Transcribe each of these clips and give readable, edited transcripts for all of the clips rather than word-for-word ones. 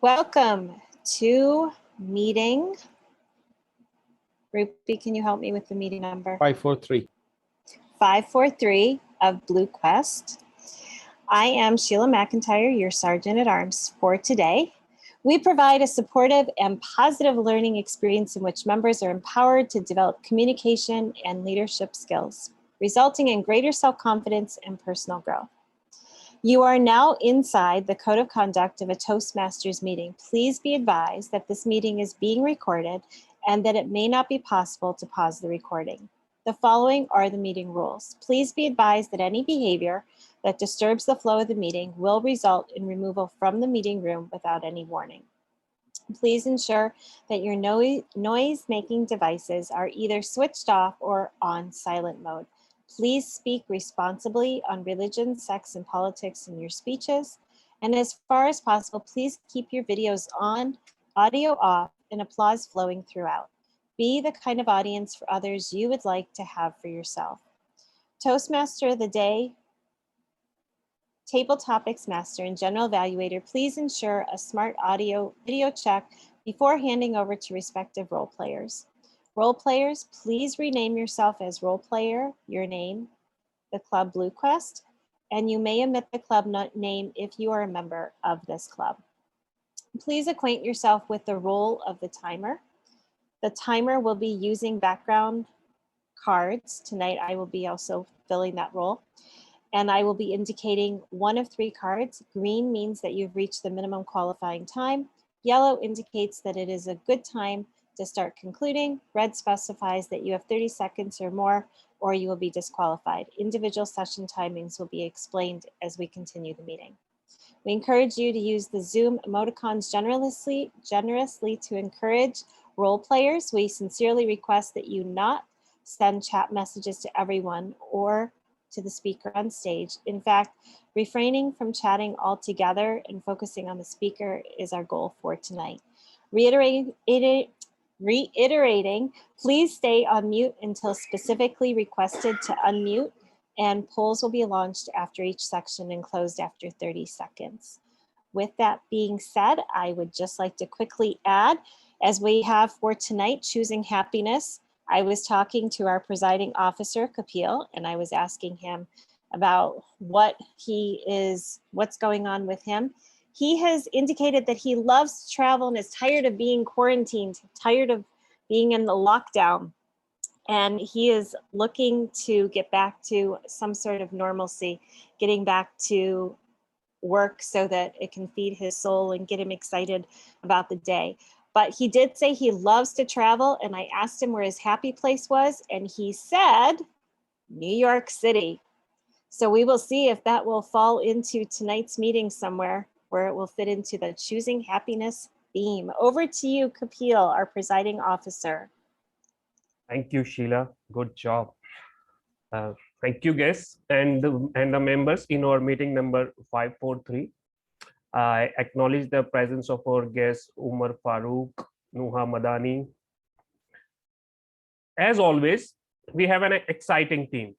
Welcome to meeting. Rupi, can you help me with the meeting number? 543. 543 of Blue Quest. I am Sheila McIntyre, your Sergeant at Arms for today. We provide a supportive and positive learning experience in which members are empowered to develop communication and leadership skills, resulting in greater self-confidence and personal growth. You are now inside the code of conduct of a Toastmasters meeting. Please be advised that this meeting is being recorded and that it may not be possible to pause the recording. The following are the meeting rules. Please be advised that any behavior that disturbs the flow of the meeting will result in removal from the meeting room without any warning. Please ensure that your noise-making devices are either switched off or on silent mode. Please speak responsibly on religion, sex, and politics in your speeches. And as far as possible, please keep your videos on, audio off, and applause flowing throughout. Be the kind of audience for others you would like to have for yourself. Toastmaster of the day, Table Topics Master, and General Evaluator, please ensure a smart audio video check before handing over to respective role players. Role players, please rename yourself as role player, your name, the club Blue Quest, and you may omit the club name if you are a member of this club. Please acquaint yourself with the role of the timer. The timer will be using background cards. Tonight I will be also filling that role. And I will be indicating one of three cards. Green means that you've reached the minimum qualifying time. Yellow indicates that it is a good time to start concluding. Red specifies that you have 30 seconds or more, or you will be disqualified. Individual session timings will be explained as we continue the meeting. We encourage you to use the Zoom emoticons generously to encourage role players. We sincerely request that you not send chat messages to everyone or to the speaker on stage. In fact, refraining from chatting altogether and focusing on the speaker is our goal for tonight. Reiterating, please stay on mute until specifically requested to unmute, and polls will be launched after each section and closed after 30 seconds. With that being said, I would just like to quickly add, as we have for tonight, Choosing Happiness, I was talking to our presiding officer, Kapil, and I was asking him about what's going on with him. He has indicated that he loves to travel and is tired of being quarantined, tired of being in the lockdown. And he is looking to get back to some sort of normalcy, getting back to work so that it can feed his soul and get him excited about the day. But he did say he loves to travel, and I asked him where his happy place was, and he said New York City. So we will see if that will fall into tonight's meeting somewhere where it will fit into the Choosing Happiness theme. Over to you, Kapil, our presiding officer. Thank you, Sheila. Good job. Thank you, guests and the members in our meeting number 543. I acknowledge the presence of our guests, Umar, Farooq, Nuha Madani. As always, we have an exciting theme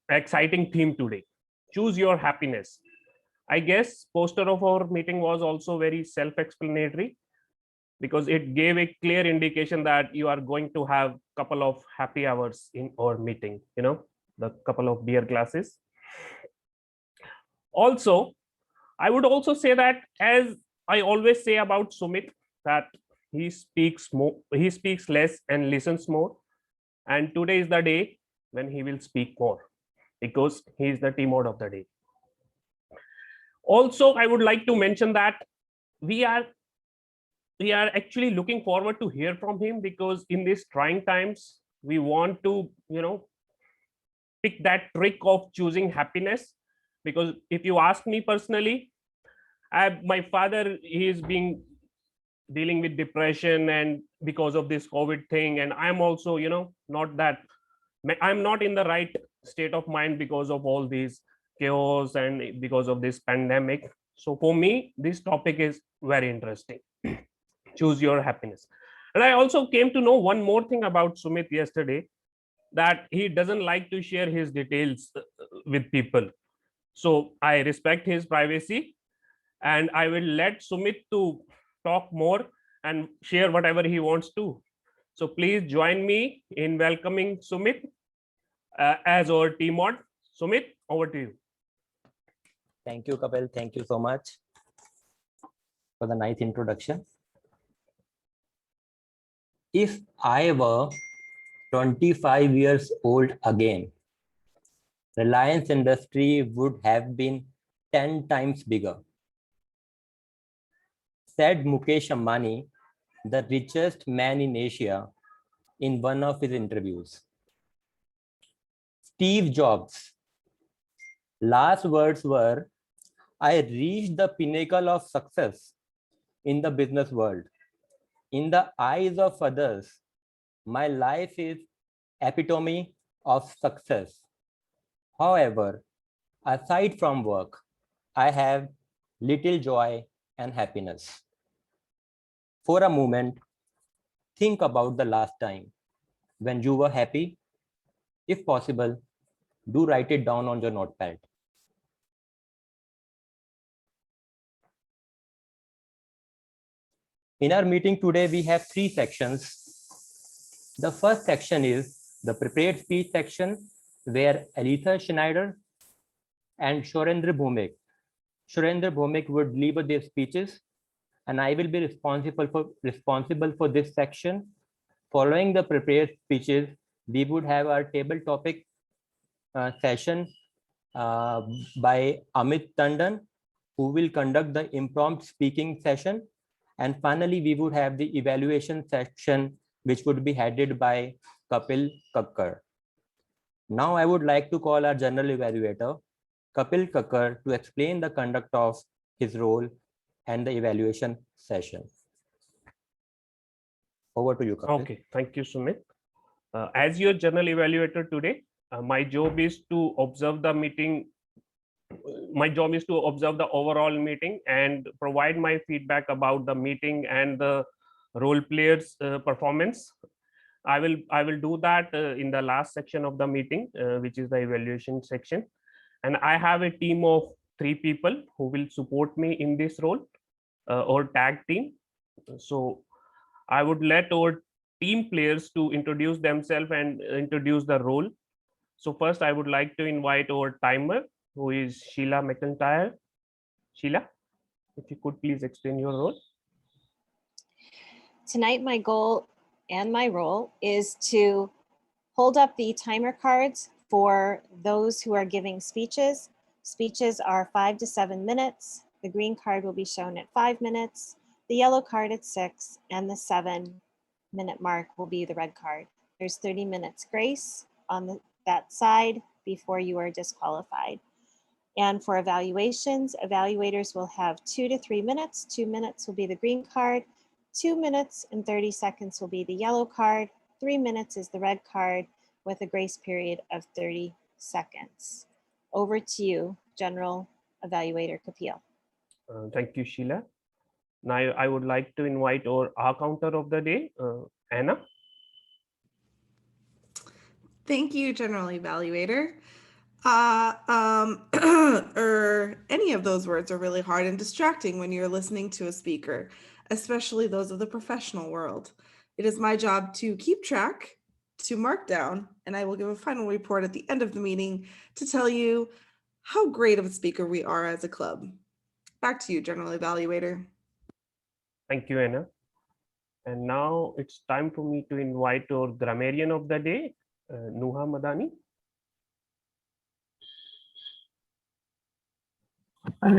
today. Choose your happiness. I guess poster of our meeting was also very self-explanatory because it gave a clear indication that you are going to have a couple of happy hours in our meeting, the couple of beer glasses. Also, I would also say that, as I always say about Sumit, that he speaks less and listens more. And today is the day when he will speak more because he is the team mode of the day. Also, I would like to mention that we are actually looking forward to hear from him because in these trying times, we want to, pick that trick of choosing happiness. Because if you ask me personally, my father, he is dealing with depression and because of this COVID thing. And I'm also, I'm not in the right state of mind because of all these chaos and because of this pandemic. So for me, this topic is very interesting. Choose your happiness. And I also came to know one more thing about Sumit yesterday, that he doesn't like to share his details with people. So I respect his privacy and I will let Sumit to talk more and share whatever he wants to. So please join me in welcoming Sumit as our team mod. Sumit, over to you. Thank you, Kapil. Thank you so much for the nice introduction. If I were 25 years old again, Reliance industry would have been 10 times bigger. Said Mukesh Ambani, the richest man in Asia, in one of his interviews. Steve Jobs' last words were, "I reached the pinnacle of success in the business world. In the eyes of others, my life is epitome of success. However, aside from work, I have little joy and happiness." For a moment, think about the last time when you were happy. If possible, do write it down on your notepad. In our meeting today, we have 3 sections. The first section is the prepared speech section, where Elyssa Schneider and Bhowmick would deliver their speeches, and I will be responsible for this section. Following the prepared speeches, we would have our table topic session by Amit Tandon, who will conduct the impromptu speaking session. And finally, we would have the evaluation section, which would be headed by Kapil Kakkar. Now, I would like to call our general evaluator, Kapil Kakkar, to explain the conduct of his role and the evaluation session. Over to you, Kapil. Okay, thank you, Sumit. As your general evaluator today, my job is to observe the meeting. My job is to observe the overall meeting and provide my feedback about the meeting and the role players' performance. I will do that in the last section of the meeting, which is the evaluation section. And I have a team of 3 people who will support me in this role, or tag team. So I would let our team players to introduce themselves and introduce the role. So first, I would like to invite our timer, who is Sheila McIntyre. Sheila, if you could please explain your role. Tonight, my goal and my role is to hold up the timer cards for those who are giving speeches. Speeches are 5 to 7 minutes. The green card will be shown at 5 minutes, the yellow card at 6, and the 7-minute mark will be the red card. There's 30 minutes grace on that side before you are disqualified. And for evaluations, evaluators will have 2 to 3 minutes. 2 minutes will be the green card. 2 minutes and 30 seconds will be the yellow card. 3 minutes is the red card with a grace period of 30 seconds. Over to you, General Evaluator Kapil. Thank you, Sheila. Now I would like to invite our counter of the day, Anna. Thank you, General Evaluator. Any of those words are really hard and distracting when you're listening to a speaker, especially those of the professional world. It is my job to keep track, to mark down, and I will give a final report at the end of the meeting to tell you how great of a speaker we are as a club. Back to you, General Evaluator. Thank you, Anna. And now it's time for me to invite our grammarian of the day, Nuha Madani.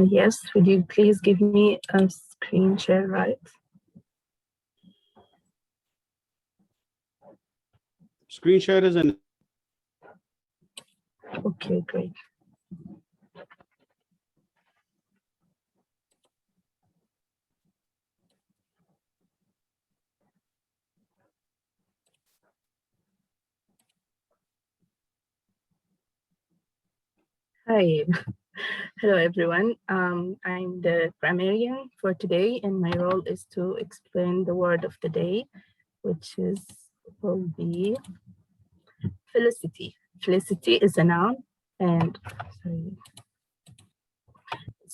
Yes, would you please give me a screen share, right? Screen share is in. Okay, great. Hi, hello everyone. I'm the grammarian for today, and my role is to explain the word of the day, which will be felicity. Felicity is a noun, and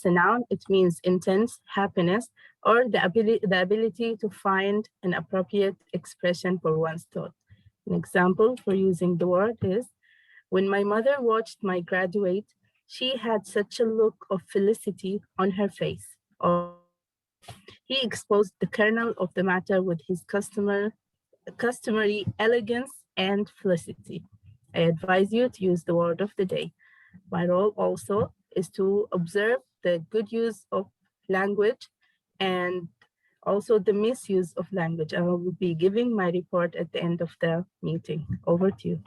it's a noun, it means intense happiness or the ability to find an appropriate expression for one's thought. An example for using the word is, when my mother watched my graduate, she had such a look of felicity on her face. Or he exposed the kernel of the matter with his customary elegance and felicity. I advise you to use the word of the day. My role also is to observe the good use of language and also the misuse of language. I will be giving my report at the end of the meeting. Over to you.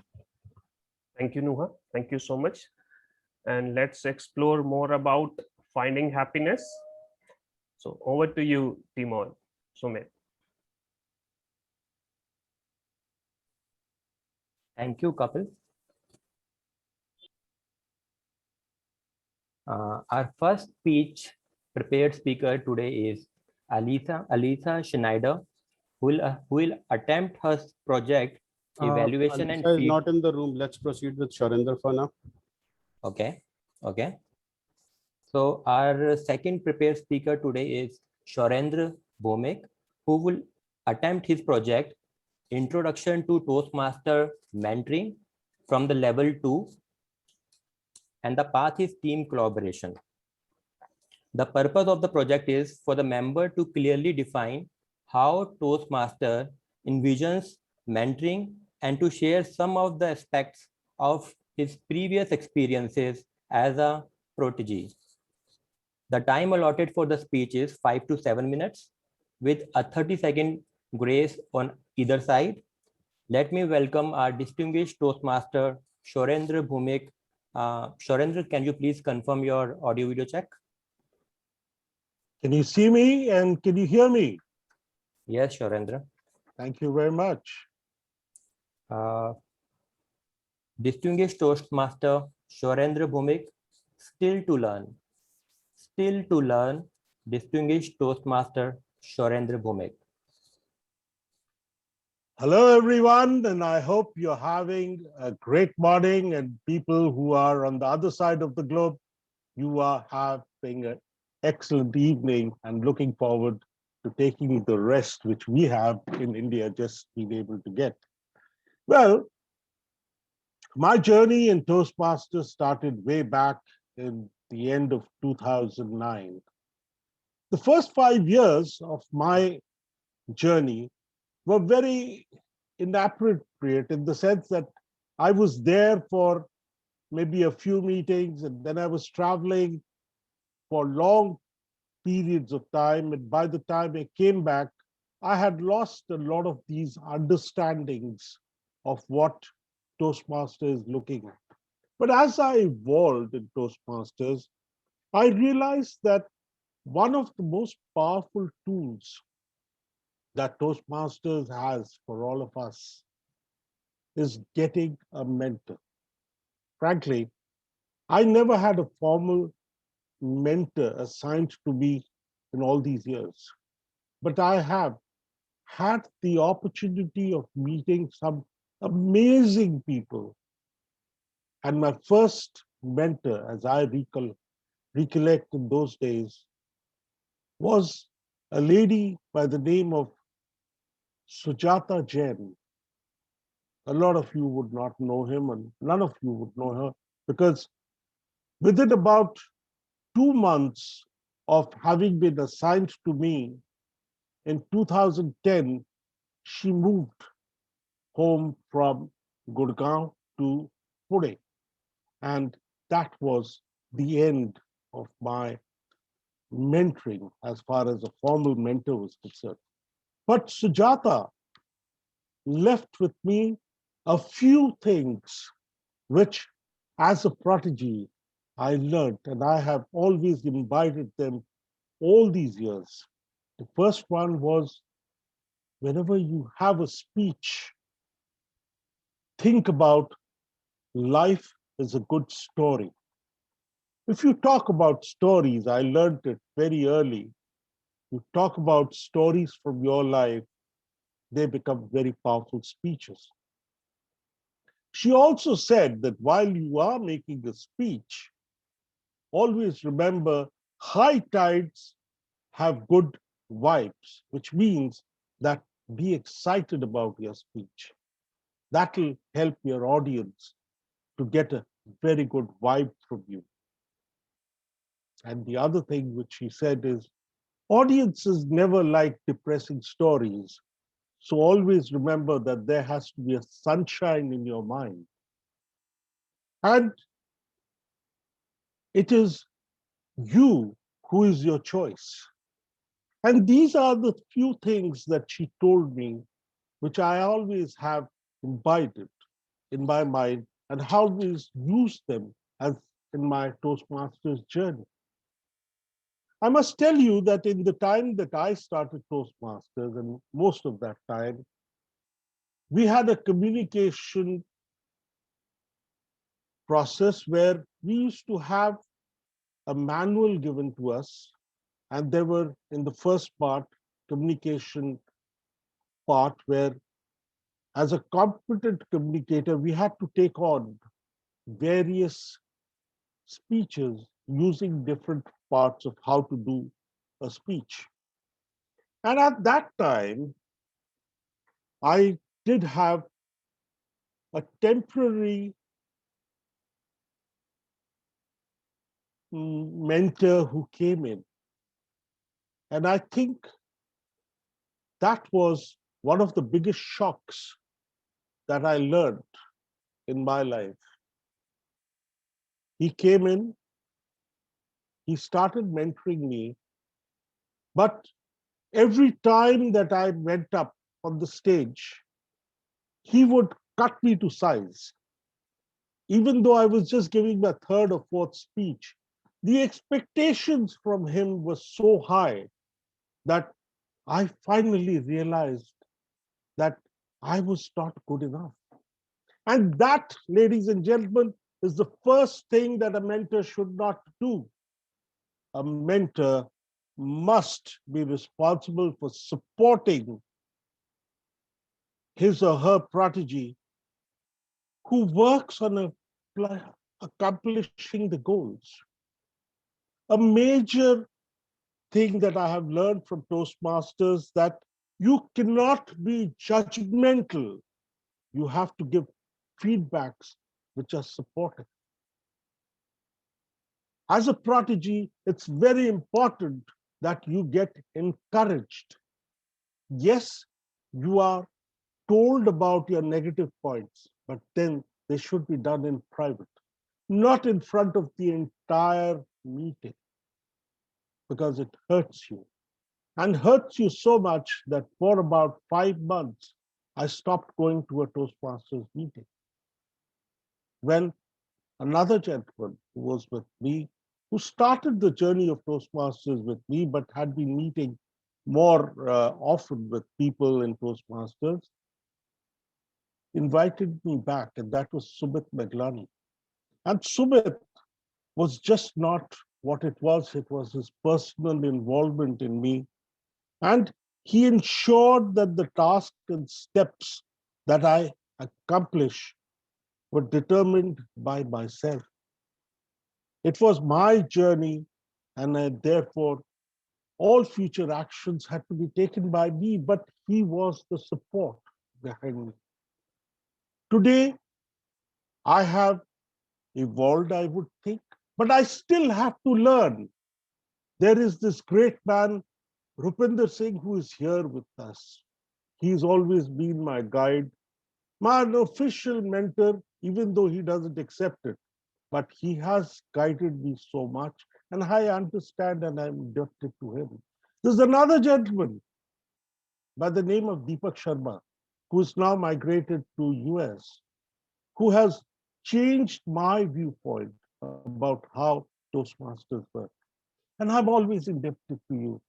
Thank you, Nuha. Thank you so much. And let's explore more about finding happiness. So over to you, Timon. Sumit. Thank you, Kapil. Our first speech prepared speaker today is Elyssa Schneider, who will attempt her project evaluation and Elyssa is not in the room. Let's proceed with Sourindra for now. Okay. So our second prepared speaker today is Sourindra Bhowmick, who will attempt his project Introduction to Toastmaster Mentoring from the level 2, and the path is team collaboration. The purpose of the project is for the member to clearly define how Toastmaster envisions mentoring and to share some of the aspects of his previous experiences as a protege. The time allotted for the speech is 5 to 7 minutes with a 30-second grace on either side. Let me welcome our distinguished Toastmaster, Sourindra Bhowmick. Sourindra, can you please confirm your audio video check? Can you see me and can you hear me? Yes, Sourindra. Thank you very much. Distinguished Toastmaster, Sourindra Bhowmick, still to learn. Still to learn, distinguished Toastmaster, Sourindra Bhowmick. Hello, everyone, and I hope you're having a great morning, and people who are on the other side of the globe, you are having an excellent evening and looking forward to taking the rest which we have in India just been able to get. Well, my journey in Toastmasters started way back in the end of 2009. The first 5 years of my journey were very inappropriate in the sense that I was there for maybe a few meetings and then I was traveling for long periods of time. And by the time I came back, I had lost a lot of these understandings of what Toastmaster is looking at. But as I evolved in Toastmasters, I realized that one of the most powerful tools that Toastmasters has for all of us is getting a mentor. Frankly, I never had a formal mentor assigned to me in all these years, but I have had the opportunity of meeting some amazing people. And my first mentor, as I recollect in those days, was a lady by the name of Sujata Jain. A lot of you would not know him and none of you would know her because within about 2 months of having been assigned to me in 2010, she moved home from Gurgaon to Pune. And that was the end of my mentoring as far as a formal mentor was concerned. But Sujata left with me a few things which, as a protege, I learned, and I have always imbibed them all these years. The first one was, whenever you have a speech, think about life as a good story. If you talk about stories, I learned it very early. You talk about stories from your life, they become very powerful speeches. She also said that while you are making a speech, always remember High tides have good vibes, which means that be excited about your speech. That will help your audience to get a very good vibe from you. And the other thing which he said is, audiences never like depressing stories. So always remember that there has to be a sunshine in your mind. And it is you who is your choice. And these are the few things that she told me, which I always have imbibed in my mind and always use them as in my Toastmasters journey. I must tell you that in the time that I started Toastmasters, and most of that time, we had a communication process where we used to have a manual given to us, and there were in the first part, communication part, where as a competent communicator, we had to take on various speeches using different parts of how to do a speech. And at that time, I did have a temporary mentor who came in. And I think that was one of the biggest shocks that I learned in my life. He came in, he started mentoring me, but every time that I went up on the stage, he would cut me to size. Even though I was just giving my third or fourth speech, the expectations from him were so high that I finally realized that I was not good enough. And that, ladies and gentlemen, is the first thing that a mentor should not do. A mentor must be responsible for supporting his or her protege who works on accomplishing the goals. A major thing that I have learned from Toastmasters that you cannot be judgmental. You have to give feedbacks which are supportive. As a protege, it's very important that you get encouraged. Yes, you are told about your negative points, but then they should be done in private, not in front of the entire meeting, because it hurts you. And hurts you so much that for about 5 months, I stopped going to a Toastmasters meeting. Well, another gentleman who was with me, who started the journey of Toastmasters with me, but had been meeting more often with people in Toastmasters, invited me back, and that was Sumit Meglani. And Sumit was just not what it was his personal involvement in me. And he ensured that the tasks and steps that I accomplish were determined by myself. It was my journey, and therefore all future actions had to be taken by me, but he was the support behind me. Today, I have evolved, I would think, but I still have to learn. There is this great man, Rupinder Singh, who is here with us. He's always been my guide, my unofficial mentor, even though he doesn't accept it. But he has guided me so much, and I understand and I'm indebted to him. There's another gentleman by the name of Deepak Sharma, who is now migrated to US, who has changed my viewpoint about how Toastmasters work. And I'm always indebted to you,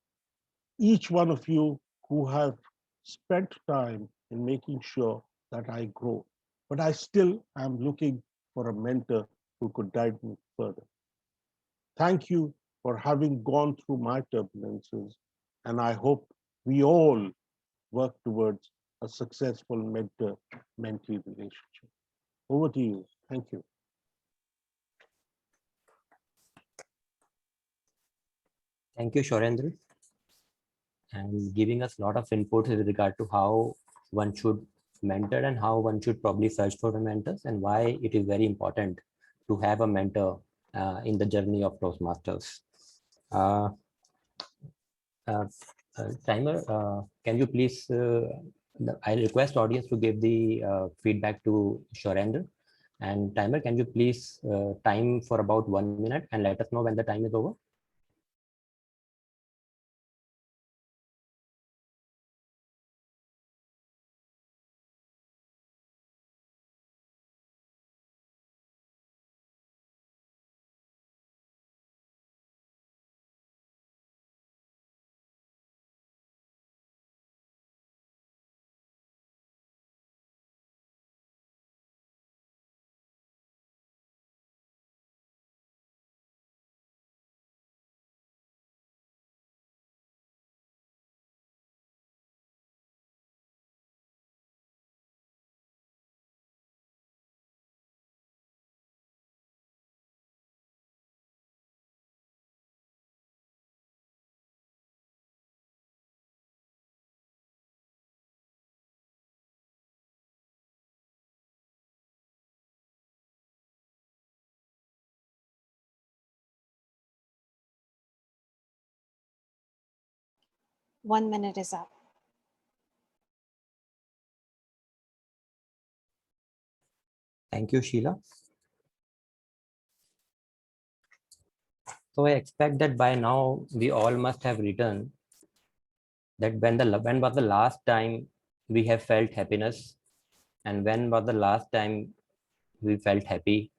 each one of you who have spent time in making sure that I grow. But I still am looking for a mentor who could guide me further. Thank you for having gone through my turbulences, and I hope we all work towards a successful mentor-mentee relationship. Over to you. Thank you. Thank you, Sourindra, and giving us a lot of input with regard to how one should mentor and how one should probably search for the mentors and why it is very important to have a mentor in the journey of Toastmasters. Timer, can you please, I request audience to give the feedback to Sourindra. And timer, can you please time for about 1 minute and let us know when the time is over? One minute is up. Thank you, Sheila. So I expect that by now we all must have written that when was the last time we have felt happiness, and when was the last time we felt happy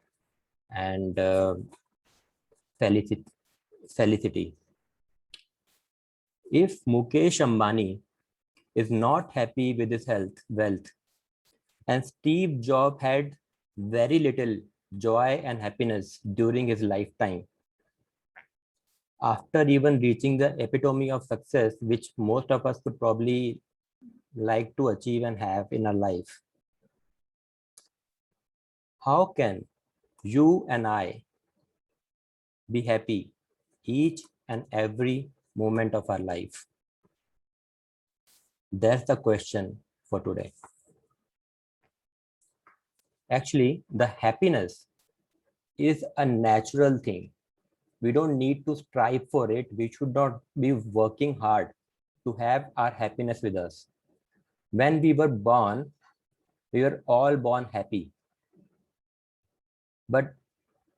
and felicity. If Mukesh Ambani is not happy with his wealth, and Steve Jobs had very little joy and happiness during his lifetime, after even reaching the epitome of success, which most of us would probably like to achieve and have in our life, how can you and I be happy each and every moment of our life? That's the question for today. Actually, the happiness is a natural thing. We don't need to strive for it. We should not be working hard to have our happiness with us. When we were born, we were all born happy. But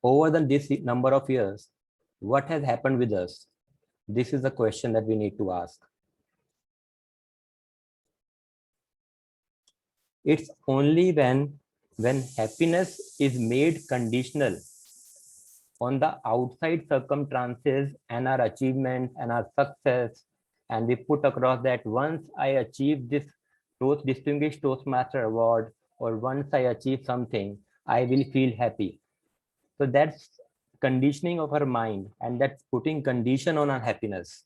over this number of years, what has happened with us? This is the question that we need to ask. It's only when happiness is made conditional on the outside circumstances and our achievements and our success, and we put across that once I achieve this Distinguished Toastmaster Award, or once I achieve something, I will feel happy. So that's conditioning of our mind, and that's putting condition on our happiness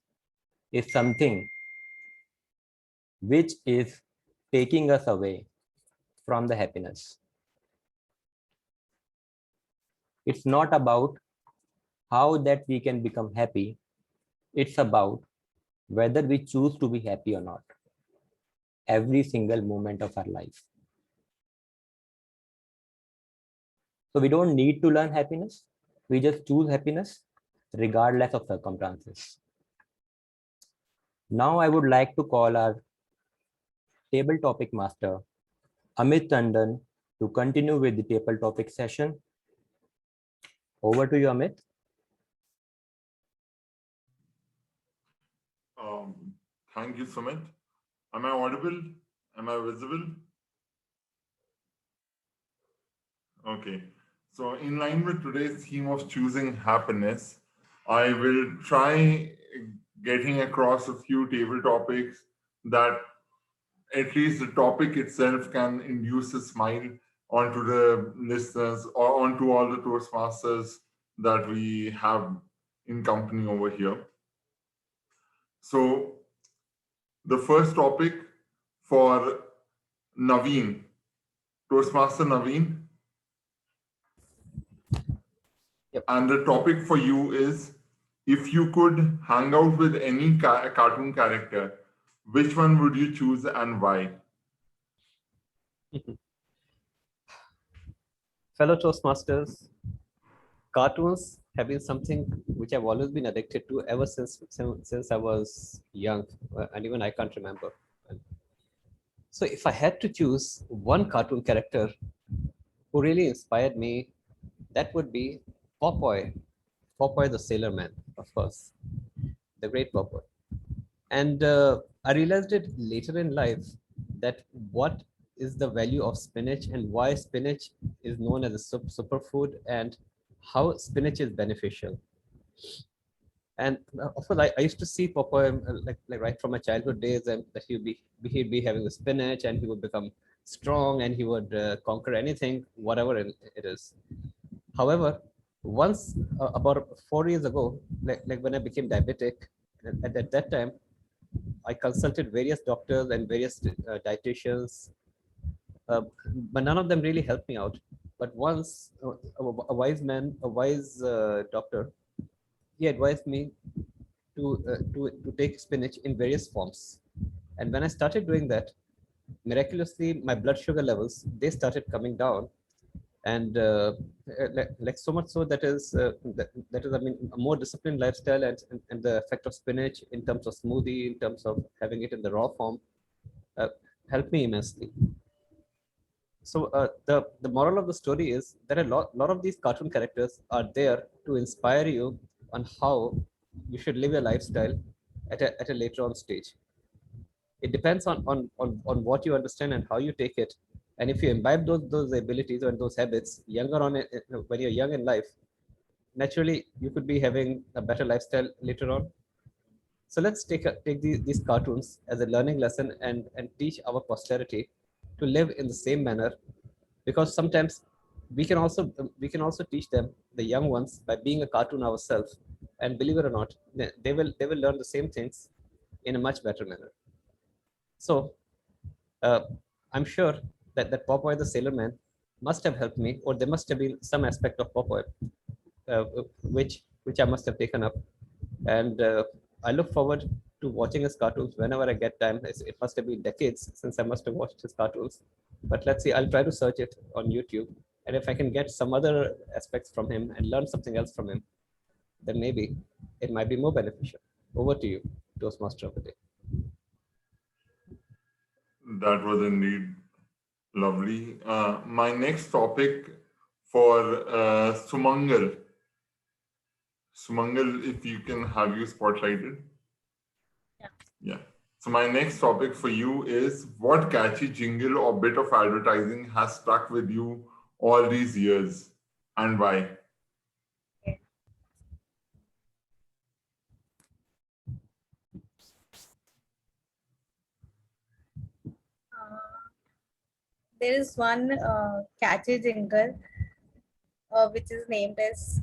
is something which is taking us away from the happiness. It's not about how that we can become happy. It's about whether we choose to be happy or not every single moment of our life. So we don't need to learn happiness. We just choose happiness regardless of circumstances. Now I would like to call our table topic master, Amit Tandon, to continue with the table topic session. Over to you, Amit. Thank you, Sumit. Am I audible? Am I visible? Okay. So in line with today's theme of choosing happiness, I will try getting across a few table topics that at least the topic itself can induce a smile onto the listeners or onto all the Toastmasters that we have in company over here. So the first topic for Navin, Toastmaster Navin. Yep. And the topic for you is If you could hang out with any cartoon character, which one would you choose and why? Fellow Toastmasters, cartoons have been something which I've always been addicted to ever since I was young, and even I can't remember. So if I had to choose one cartoon character who really inspired me, that would be Popeye. Popeye the Sailor Man, of course, the great Popeye. And I realized it later in life that what is the value of spinach and why spinach is known as a superfood and how spinach is beneficial. And of course, I used to see Popeye like right from my childhood days, and that he'd be having the spinach, and he would become strong, and he would conquer anything, whatever it is. However, once about 4 years ago, like when I became diabetic, at that time, I consulted various doctors and various dietitians, but none of them really helped me out. But once a wise man, a wise doctor, he advised me to take spinach in various forms. And when I started doing that, miraculously, my blood sugar levels, they started coming down. And like so much so that is I mean, a more disciplined lifestyle and the effect of spinach in terms of smoothie, in terms of having it in the raw form, helped me immensely. So the moral of the story is that a lot of these cartoon characters are there to inspire you on how you should live your lifestyle at a later on stage. It depends on what you understand and how you take it. And if you imbibe those abilities and those habits younger on it, when you're young in life, naturally you could be having a better lifestyle later on. So let's take these cartoons as a learning lesson and teach our posterity to live in the same manner, because sometimes we can also teach them, the young ones, by being a cartoon ourselves, and believe it or not, they will learn the same things in a much better manner. So I'm sure that Popeye the Sailor Man must have helped me, or there must have been some aspect of Popeye which I must have taken up. And I look forward to watching his cartoons whenever I get time. It must have been decades since I must have watched his cartoons. But let's see, I'll try to search it on YouTube. And if I can get some other aspects from him and learn something else from him, then maybe it might be more beneficial. Over to you, Toastmaster of the day. That was indeed lovely. My next topic for Sumangal. Sumangal, if you can have you spotlighted. Yeah. So my next topic for you is, what catchy jingle or bit of advertising has stuck with you all these years and why? There is one catchy jingle which is named as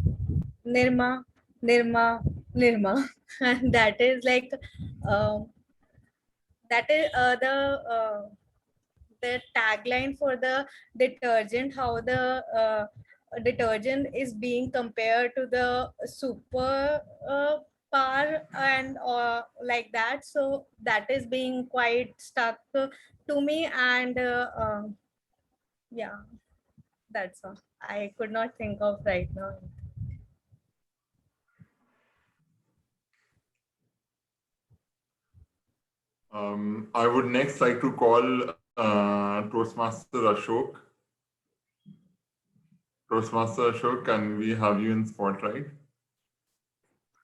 Nirma, Nirma, Nirma, and that is like that is the tagline for the detergent. How the detergent is being compared to the super power and like that. So that is being quite stuck to me, and yeah, that's all. I could not think of right now. I would next like to call Toastmaster Ashok. Toastmaster Ashok, can we have you in spotlight?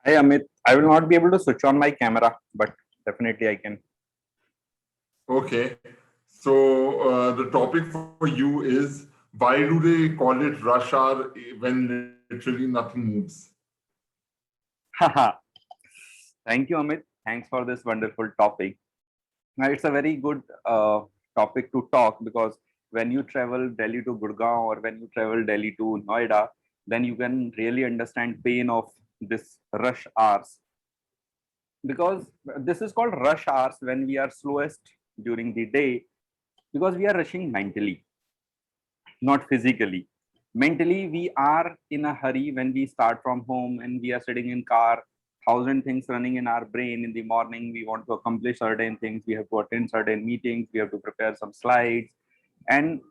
Hi Amit, I will not be able to switch on my camera, but definitely I can. Okay, so the topic for you is, why do they call it rush hour when literally nothing moves? Thank you, Amit. Thanks for this wonderful topic. Now, it's a very good topic to talk, because when you travel Delhi to Gurgaon or when you travel Delhi to Noida, then you can really understand pain of this rush hours. Because this is called rush hours when we are slowest during the day, because we are rushing mentally, not physically. Mentally, we are in a hurry when we start from home and we are sitting in car 1,000 things running in our brain. In the morning, we want to accomplish certain things. We have to attend certain meetings. We have to prepare some slides. And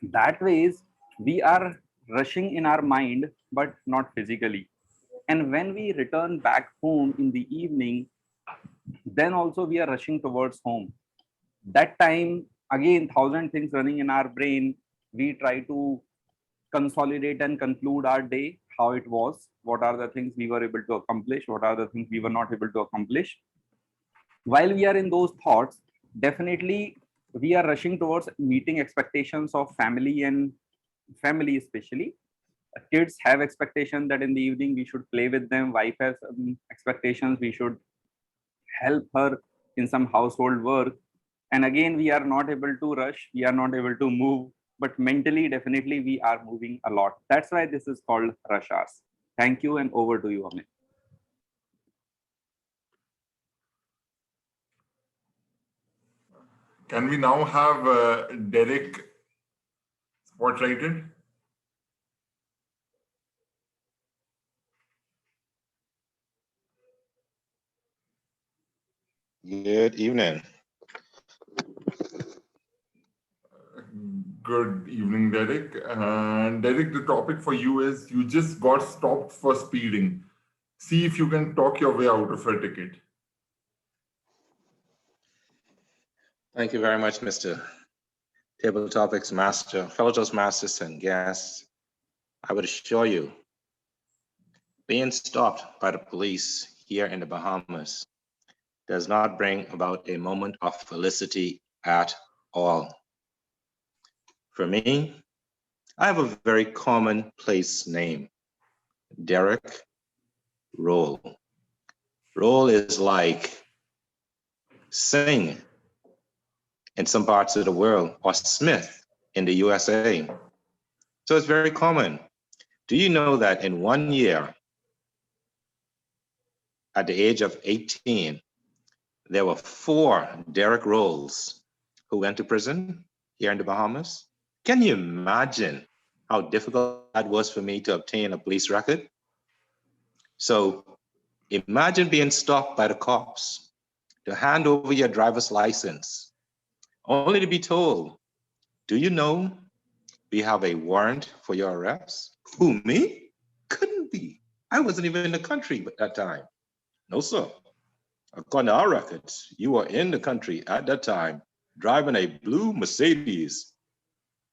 that ways, we are rushing in our mind, but not physically. And when we return back home in the evening, then also we are rushing towards home. That time, again, 1,000 things running in our brain. We try to consolidate and conclude our day, how it was, what are the things we were able to accomplish, what are the things we were not able to accomplish. While we are in those thoughts, definitely we are rushing towards meeting expectations of family, and family especially. Kids have expectations that in the evening we should play with them. Wife has expectations we should help her in some household work. And again, we are not able to rush, we are not able to move, but mentally, definitely we are moving a lot. That's why this is called rush hours. Thank you, and over to you, Amit. Can we now have Derek spotlighted? Good evening. Good evening, Derek. And Derek, the topic for you is you just got stopped for speeding. See if you can talk your way out of a ticket. Thank you very much, Mr. Table Topics Master, fellow Toastmasters and guests. I would assure you, being stopped by the police here in the Bahamas does not bring about a moment of felicity at all. For me, I have a very common place name, Derek Rolle. Rolle is like sing in some parts of the world, or Smith in the USA. So it's very common. Do you know that in 1 year, at the age of 18, there were 4 Derek Rolles who went to prison here in the Bahamas? Can you imagine how difficult that was for me to obtain a police record? So imagine being stopped by the cops to hand over your driver's license, only to be told, do you know we have a warrant for your arrest? Who, me? Couldn't be. I wasn't even in the country at that time. No, sir. According to our records, you were in the country at that time, driving a blue Mercedes.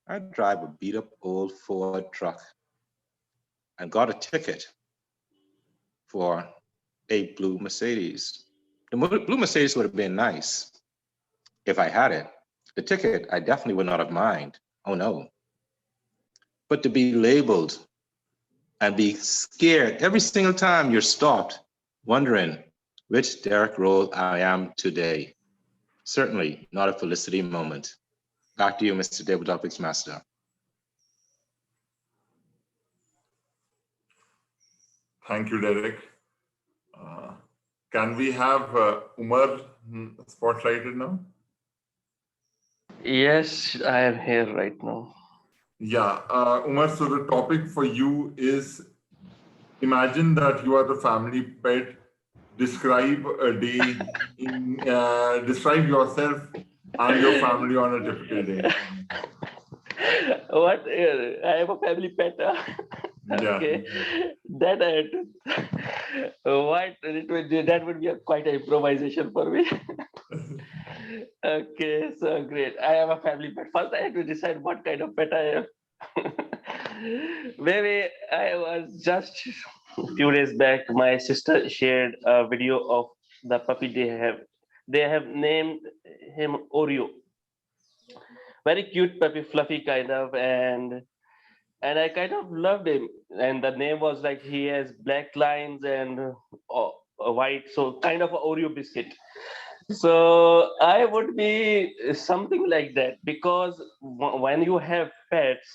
I drive a beat up old Ford truck and got a ticket for a blue Mercedes. The blue Mercedes would have been nice if I had it. The ticket, I definitely would not have minded. Oh no. But to be labeled and be scared every single time you're stopped, wondering which Derek Rolle I am today. Certainly not a felicity moment. Back to you, Mr. Table Topics Master. Thank you, Derek. Can we have Umar spotlighted now? Yes, I am here right now. Yeah, Umar, so the topic for you is, imagine that you are the family pet. Describe a day, describe yourself and your family on a typical day. What? I have a family pet. Okay, that I had to. What? That would be quite an improvisation for me. Okay, so great. I have a family pet. First, I had to decide what kind of pet I am. Maybe I was just a few days back. My sister shared a video of the puppy they have. They have named him Oreo. Very cute puppy, fluffy kind of, and I kind of loved him. And the name was like he has black lines and white, so kind of an Oreo biscuit. So I would be something like that, because when you have pets,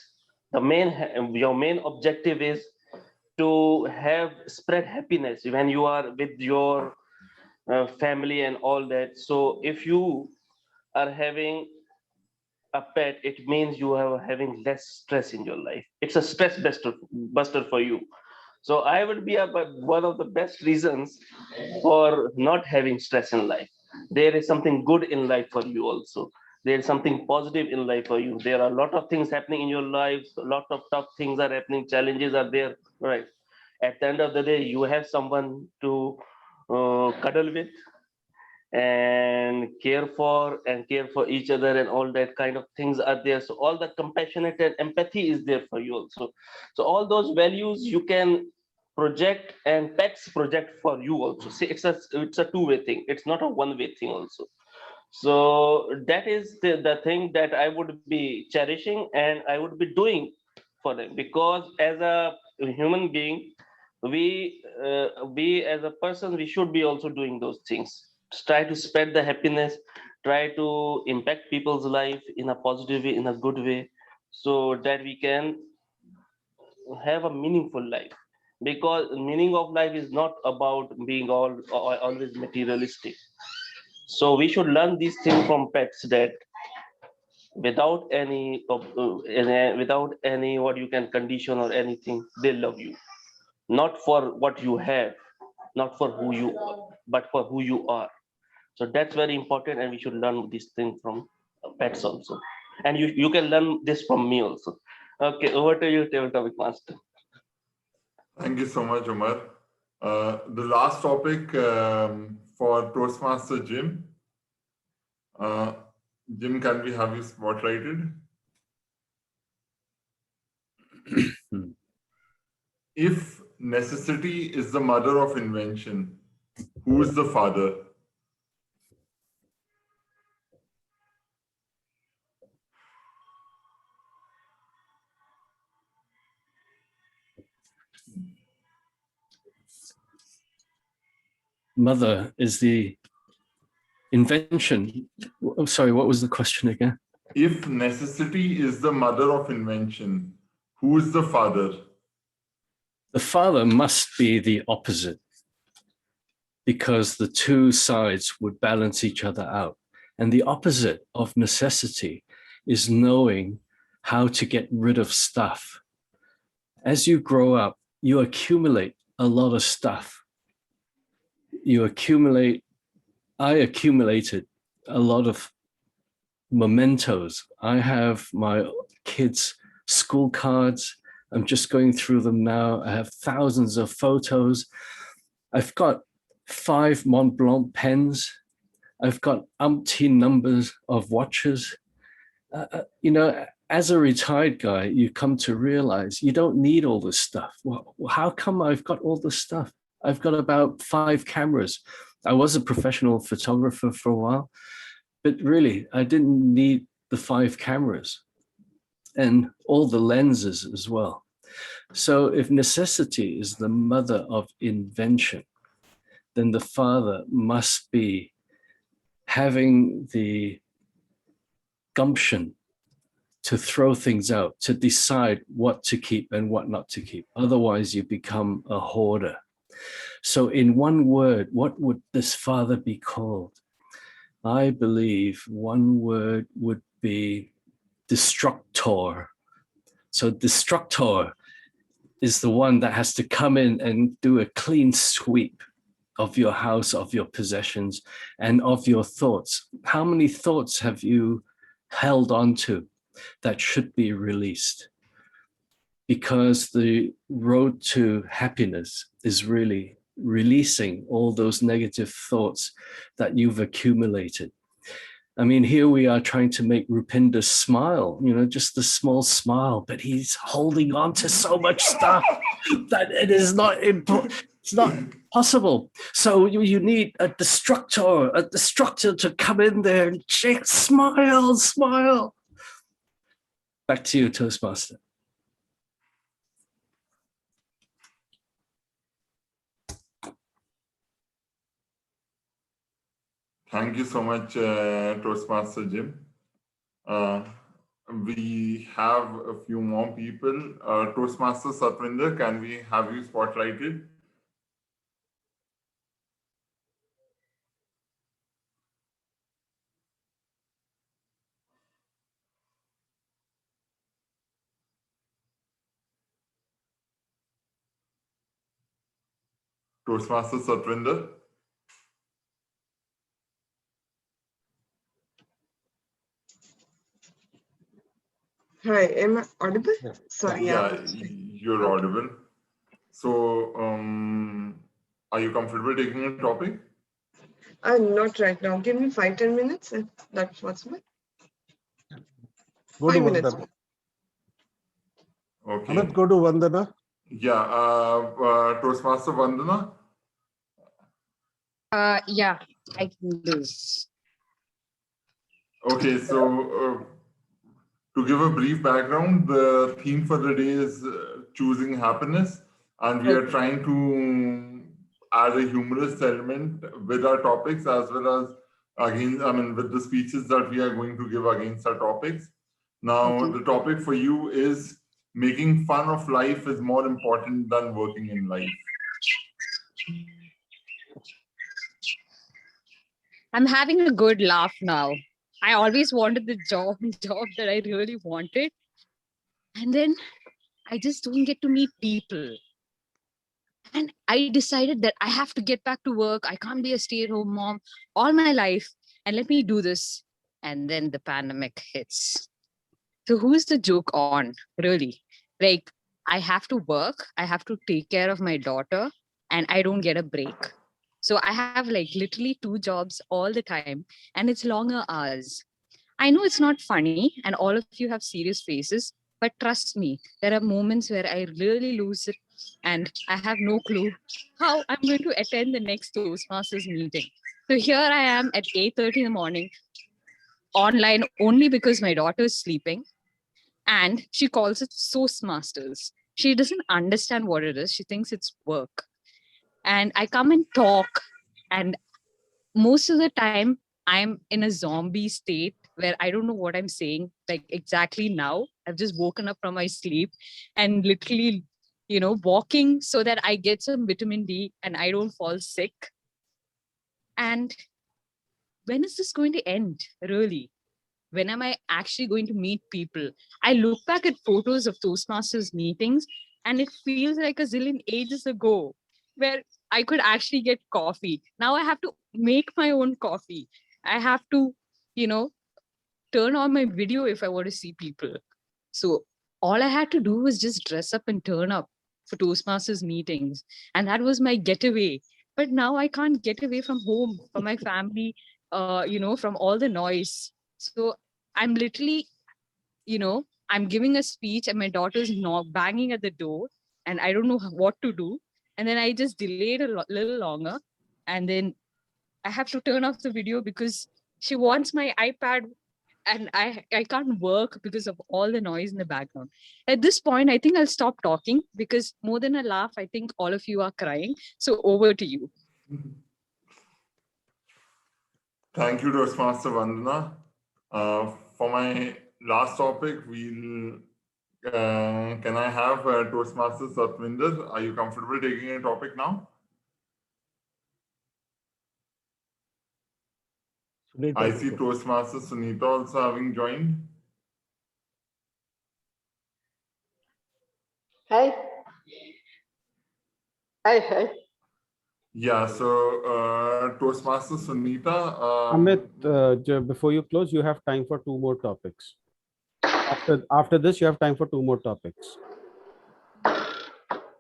your main objective is to have spread happiness when you are with your family and all that. So if you are having a pet, it means you are having less stress in your life. It's a stress buster for you. So I would be one of the best reasons for not having stress in life. There is something good in life for you also. There is something positive in life for you. There are a lot of things happening in your life. A lot of tough things are happening. Challenges are there. Right. At the end of the day, you have someone to cuddle with and care for each other, and all that kind of things are there. So all the compassionate and empathy is there for you also. So all those values you can project, and pets project for you also. See, it's a two-way thing. It's not a one-way thing also. So that is the thing that I would be cherishing and I would be doing for them, because as a human being, we as a person, we should be also doing those things. Try to spread the happiness, try to impact people's life in a positive way, in a good way, so that we can have a meaningful life. Because meaning of life is not about being always materialistic. So we should learn these things from pets, that without any what you can condition or anything, they love you, not for what you have, not for who you are, but for who you are. So that's very important, and we should learn this thing from pets also. And you can learn this from me also. Okay, over to you, table topic master. Thank you so much, Umar. The last topic for Toastmaster Jim. Jim, can we have you spotlighted? If necessity is the mother of invention, who is the father? Mother is the invention. I'm sorry, what was the question again? If necessity is the mother of invention, who is the father? The father must be the opposite, because the two sides would balance each other out. And the opposite of necessity is knowing how to get rid of stuff. As you grow up, you accumulate a lot of stuff. I accumulated a lot of mementos. I have my kids' school cards. I'm just going through them now. I have thousands of photos. I've got 5 Mont Blanc pens. I've got umpteen numbers of watches. As a retired guy, you come to realize you don't need all this stuff. Well, how come I've got all this stuff? I've got about 5 cameras. I was a professional photographer for a while, but really, I didn't need the 5 cameras and all the lenses as well. So if necessity is the mother of invention, then the father must be having the gumption to throw things out, to decide what to keep and what not to keep. Otherwise, you become a hoarder. So in one word, what would this father be called? I believe one word would be destructor. So destructor is the one that has to come in and do a clean sweep of your house, of your possessions, and of your thoughts. How many thoughts have you held on to that should be released? Because the road to happiness is really releasing all those negative thoughts that you've accumulated. I mean, here we are trying to make Rupinder smile, just a small smile, but he's holding on to so much stuff that it's not possible. So you need a destructor to come in there and shake, smile. Back to you, Toastmaster. Thank you so much, Toastmaster Jim. We have a few more people. Toastmaster Satvinder, can we have you spotlighted? Toastmaster Satvinder. Hi, am I audible? Sorry. Yeah, you're audible. So, are you comfortable taking a topic? Not right now. Give me 5-10 minutes if that's possible. Go to 5 minutes. Vandana. Okay. Let's go to Vandana. Yeah, Toastmaster Vandana. Yeah, I can do. Okay, so to give a brief background, the theme for the day is choosing happiness, and we are trying to add a humorous element with our topics as well as with the speeches that we are going to give against our topics. Now, the topic for you is making fun of life is more important than working in life. I'm having a good laugh now. I always wanted the job that I really wanted. And then I just don't get to meet people. And I decided that I have to get back to work. I can't be a stay-at-home mom all my life. And let me do this. And then the pandemic hits. So who's the joke on, really? Like, I have to work. I have to take care of my daughter. And I don't get a break. So I have like literally 2 jobs all the time. And it's longer hours. I know it's not funny. And all of you have serious faces. But trust me, there are moments where I really lose it. And I have no clue how I'm going to attend the next Toastmasters meeting. So here I am at 8:30 in the morning, online only because my daughter is sleeping. And she calls it Toastmasters. She doesn't understand what it is. She thinks it's work. And I come and talk. And most of the time, I'm in a zombie state where I don't know what I'm saying. Like exactly now, I've just woken up from my sleep and literally, walking so that I get some vitamin D and I don't fall sick. And when is this going to end, really? When am I actually going to meet people? I look back at photos of Toastmasters meetings and it feels like a zillion ages ago where I could actually get coffee. Now I have to make my own coffee. I have to, turn on my video if I want to see people. So all I had to do was just dress up and turn up for Toastmasters meetings. And that was my getaway. But now I can't get away from home, from my family, from all the noise. So I'm literally, I'm giving a speech and my daughter's banging at the door and I don't know what to do. And then I just delayed a little longer. And then I have to turn off the video because she wants my iPad and I can't work because of all the noise in the background. At this point, I think I'll stop talking because more than a laugh, I think all of you are crying. So over to you. Thank you, Toastmaster Vandana. For my last topic, can I have Toastmaster Satvinder? Are you comfortable taking a topic now? Sunita. I see Toastmaster Sunita also having joined. Hi. Hi. Yeah, so Toastmaster Sunita. Amit, before you close, you have time for 2 more topics. After this, you have time for 2 more topics.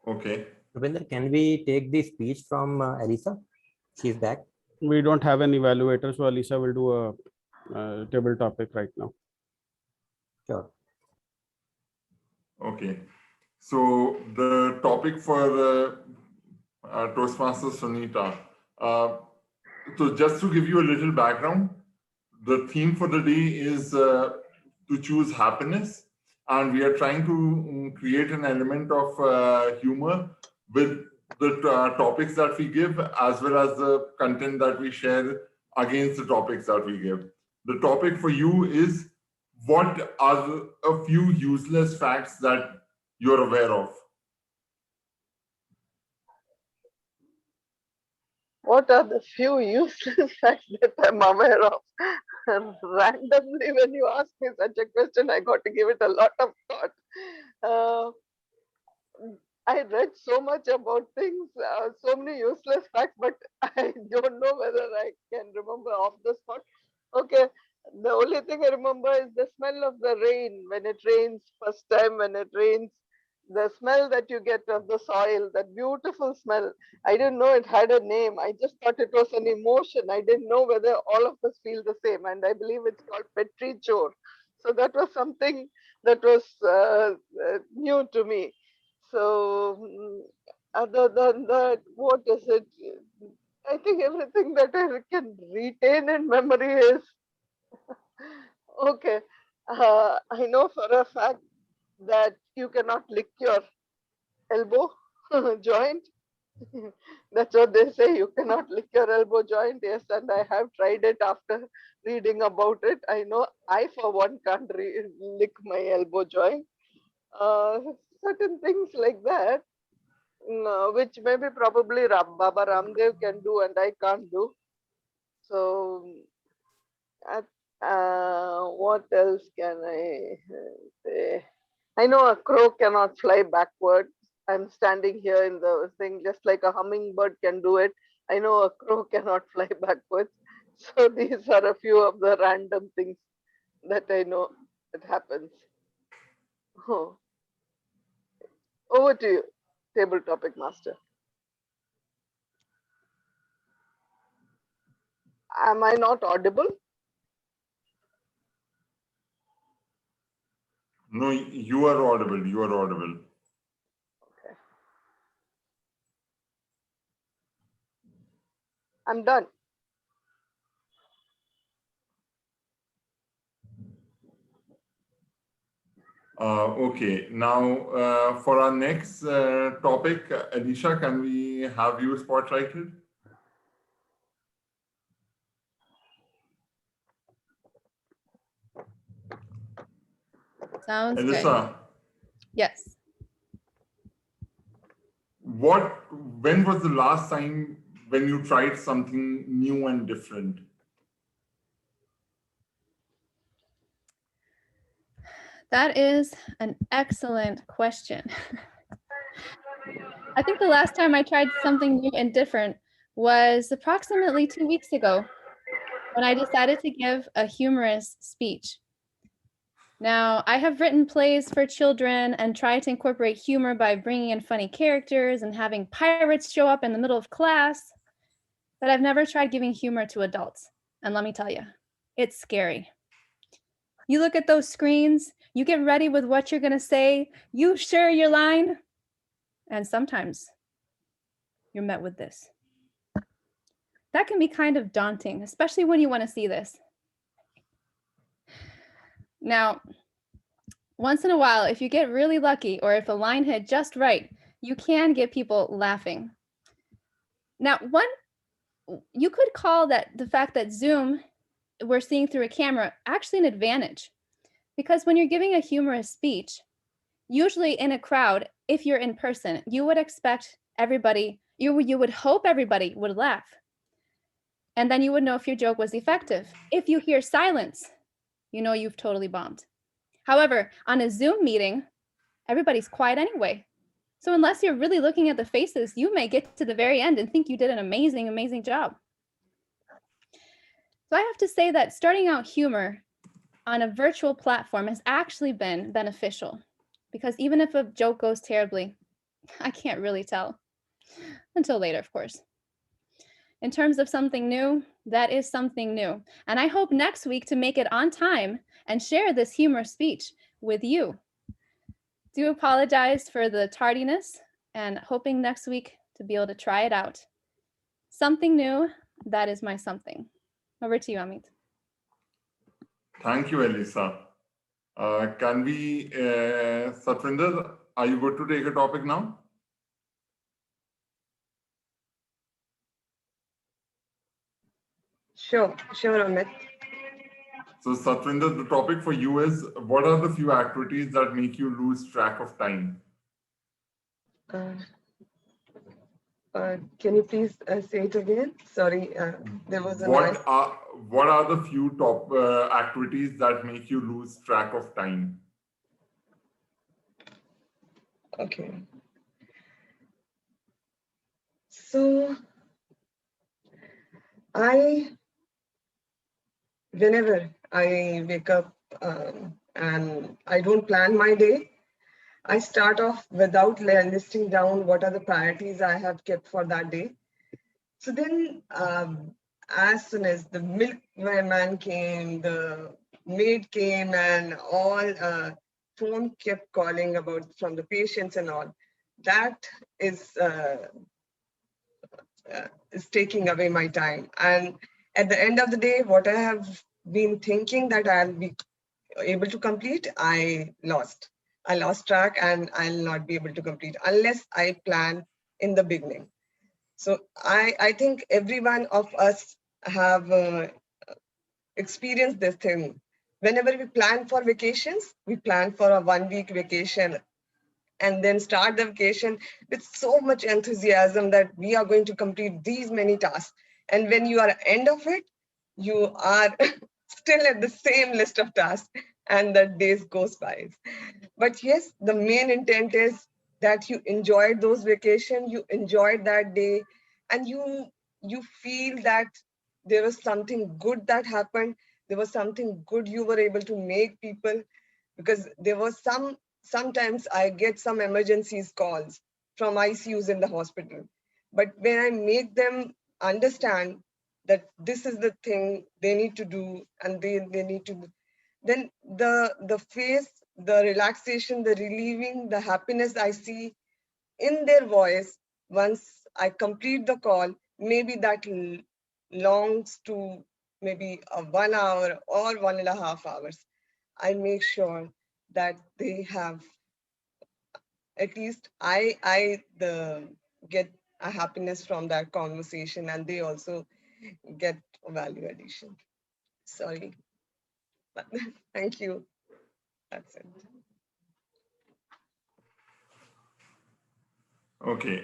Okay. Rupinder, can we take the speech from Elyssa? She's back. We don't have an evaluator, so Elyssa will do a table topic right now. Sure. Okay. So the topic for Toastmaster Sunita. So just to give you a little background, the theme for the day is to choose happiness. And we are trying to create an element of humor with the topics that we give, as well as the content that we share against the topics that we give. The topic for you is, what are a few useless facts that you're aware of? What are the few useless facts that I'm aware of? Randomly, when you ask me such a question, I got to give it a lot of thought. I read so much about things, so many useless facts, but I don't know whether I can remember off the spot. Okay, the only thing I remember is the smell of the rain when it rains, first time when it rains, the smell that you get of the soil, that beautiful smell. I didn't know it had a name. I just thought it was an emotion. I didn't know whether all of us feel the same. And I believe it's called petrichor. So that was something that was new to me. So other than that, what is it? I think everything that I can retain in memory is okay. I know for a fact that you cannot lick your elbow joint. That's what they say. You cannot lick your elbow joint. Yes, and I have tried it after reading about it. I know I, for one, can't lick my elbow joint. Certain things like that, which maybe probably Baba Ramdev can do and I can't do. So, what else can I say? I know a crow cannot fly backwards. I'm standing here in the thing, just like a hummingbird can do it. I know a crow cannot fly backwards. So these are a few of the random things that I know that happens. Oh. Over to you, table topic master. Am I not audible? No, you are audible. You are audible. Okay. I'm done. Okay, now for our next topic, Elyssa, can we have you spotlighted? Sounds Elyssa, good. Yes. when was the last time when you tried something new and different? That is an excellent question. I think the last time I tried something new and different was approximately 2 weeks ago when I decided to give a humorous speech. Now, I have written plays for children and tried to incorporate humor by bringing in funny characters and having pirates show up in the middle of class, but I've never tried giving humor to adults. And let me tell you, it's scary. You look at those screens, you get ready with what you're gonna say, you share your line, and sometimes you're met with this. That can be kind of daunting, especially when you wanna see this. Now, once in a while, if you get really lucky or if a line hit just right, you can get people laughing. Now, you could call that the fact that Zoom, we're seeing through a camera, actually an advantage. Because when you're giving a humorous speech, usually in a crowd, if you're in person, you would expect everybody, you would hope everybody would laugh. And then you would know if your joke was effective. If you hear silence, you know you've totally bombed. However, on a Zoom meeting, everybody's quiet anyway. So unless you're really looking at the faces, you may get to the very end and think you did an amazing, amazing job. So I have to say that starting out humor on a virtual platform has actually been beneficial, because even if a joke goes terribly, I can't really tell until later, of course. In terms of something new, that is something new. And I hope next week to make it on time and share this humor speech with you. Do apologize for the tardiness and hoping next week to be able to try it out. Something new, that is my something. Over to you, Amit. Thank you, Elyssa. Can we, Satvinder, are you good to take a topic now? Sure, Amit. So Satvinder, the topic for you is, what are the few activities that make you lose track of time? Can you please say it again? Sorry, there was a noise. What are the few top activities that make you lose track of time? Okay. So whenever I wake up and I don't plan my day, I start off without listing down what are the priorities I have kept for that day. So then as soon as the milkman came, the maid came, and all phone kept calling about from the patients and all, that is taking away my time. And at the end of the day, what I have been thinking that I'll be able to complete, I lost track, and I'll not be able to complete unless I plan in the beginning. So I think every one of us have experienced this thing. Whenever we plan for vacations, we plan for a 1 week vacation and then start the vacation with so much enthusiasm that we are going to complete these many tasks. And when you are at the end of it, you are still at the same list of tasks and the days goes by. But yes, the main intent is that you enjoyed those vacations, you enjoyed that day, and you feel that there was something good that happened. There was something good you were able to make people, because there was sometimes I get some emergencies calls from ICUs in the hospital. But when I make them understand that this is the thing they need to do, and they need to, then the face, the relaxation, the relieving, the happiness I see in their voice once I complete the call, maybe that longs to maybe 1 hour or 1.5 hours. I make sure that they have, at least I get a happiness from that conversation, and they also get a value addition. Sorry. Thank you. That's it. Okay.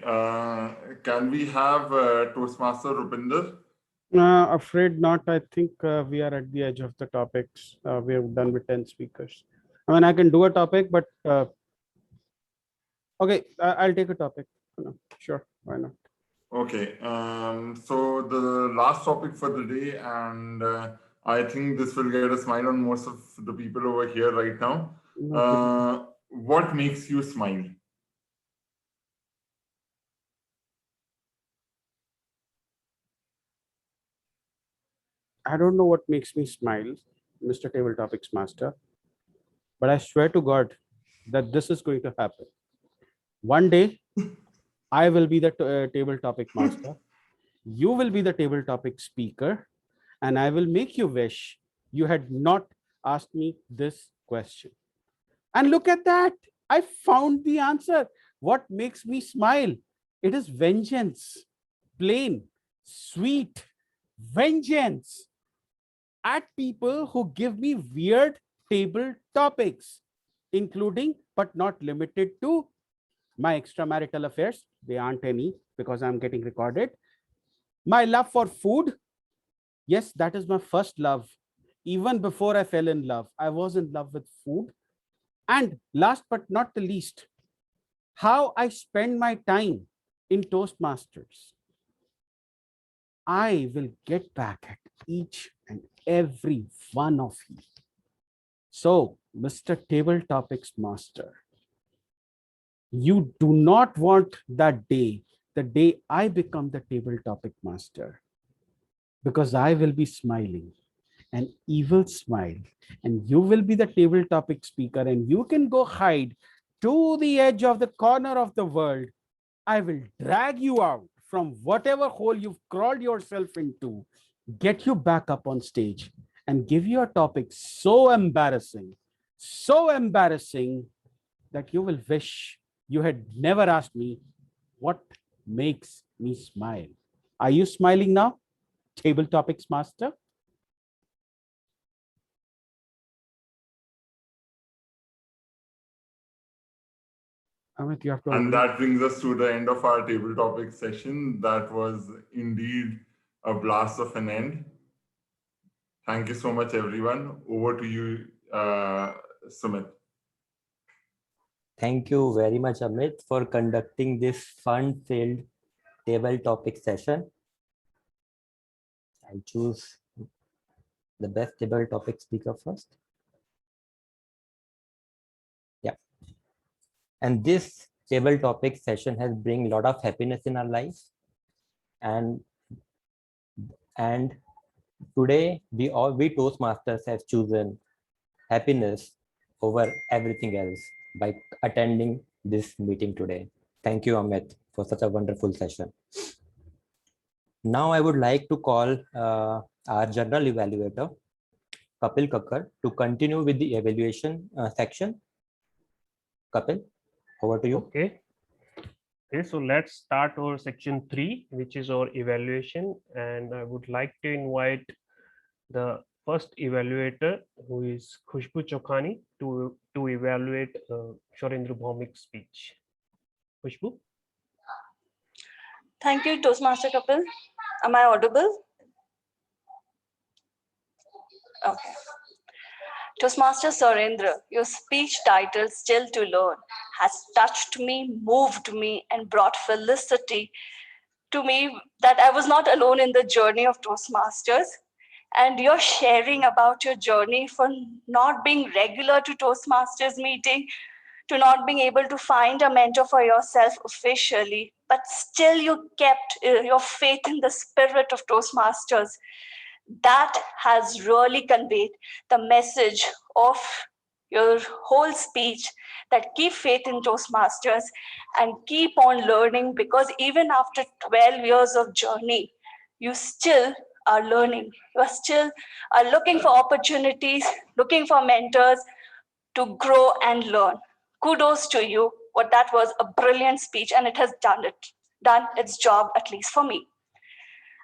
Can we have Toastmaster Rupinder? Afraid not. I think we are at the edge of the topics. We have done with 10 speakers. I mean, I can do a topic, but okay, I'll take a topic. No, sure, why not? Okay. So the last topic for the day, and I think this will get a smile on most of the people over here right now. What makes you smile? I don't know what makes me smile, Mr. Table Topics Master, but I swear to God that this is going to happen. One day, I will be the Table Topic Master. You will be the Table Topic Speaker, and I will make you wish you had not asked me this question. And look at that. I found the answer. What makes me smile? It is vengeance. Plain, sweet vengeance at people who give me weird table topics, including but not limited to my extramarital affairs. They aren't any because I'm getting recorded. My love for food. Yes, that is my first love. Even before I fell in love, I was in love with food. And last but not the least, how I spend my time in Toastmasters. I will get back at each and every one of you. So, Mr. Table Topics Master, you do not want that day, the day I become the Table Topic Master, because I will be smiling, an evil smile, and you will be the table topic speaker, and you can go hide to the edge of the corner of the world. I will drag you out from whatever hole you've crawled yourself into, get you back up on stage, and give you a topic so embarrassing that you will wish you had never asked me what makes me smile. Are you smiling now, Table Topics Master? Amit, you have to. And that brings us to the end of our table topic session. That was indeed a blast of an end. Thank you so much, everyone. Over to you, Sumit. Thank you very much, Amit, for conducting this fun-filled table topic session. I'll choose the best table topic speaker first. Yeah. And this table topic session has bring a lot of happiness in our lives. And today we Toastmasters have chosen happiness over everything else by attending this meeting today. Thank you, Amit, for such a wonderful session. Now I would like to call our general evaluator, Kapil Kakkar, to continue with the evaluation section. Kapil, over to you. Okay. Okay, so let's start our section 3, which is our evaluation. And I would like to invite the first evaluator, who is Khushbu Chokhani, to evaluate Sourindra Bhowmick's speech. Khushbu? Thank you, Toastmaster Kapil. Am I audible? Okay. Toastmaster Sourindra, your speech title, Still to Learn, has touched me, moved me, and brought felicity to me that I was not alone in the journey of Toastmasters. And you're sharing about your journey for not being regular to Toastmasters meeting, to not being able to find a mentor for yourself officially, but still you kept your faith in the spirit of Toastmasters. That has really conveyed the message of your whole speech, that keep faith in Toastmasters and keep on learning, because even after 12 years of journey, you still are learning. You are still looking for opportunities, looking for mentors to grow and learn. Kudos to you. What that was a brilliant speech, and it has done its job, at least for me.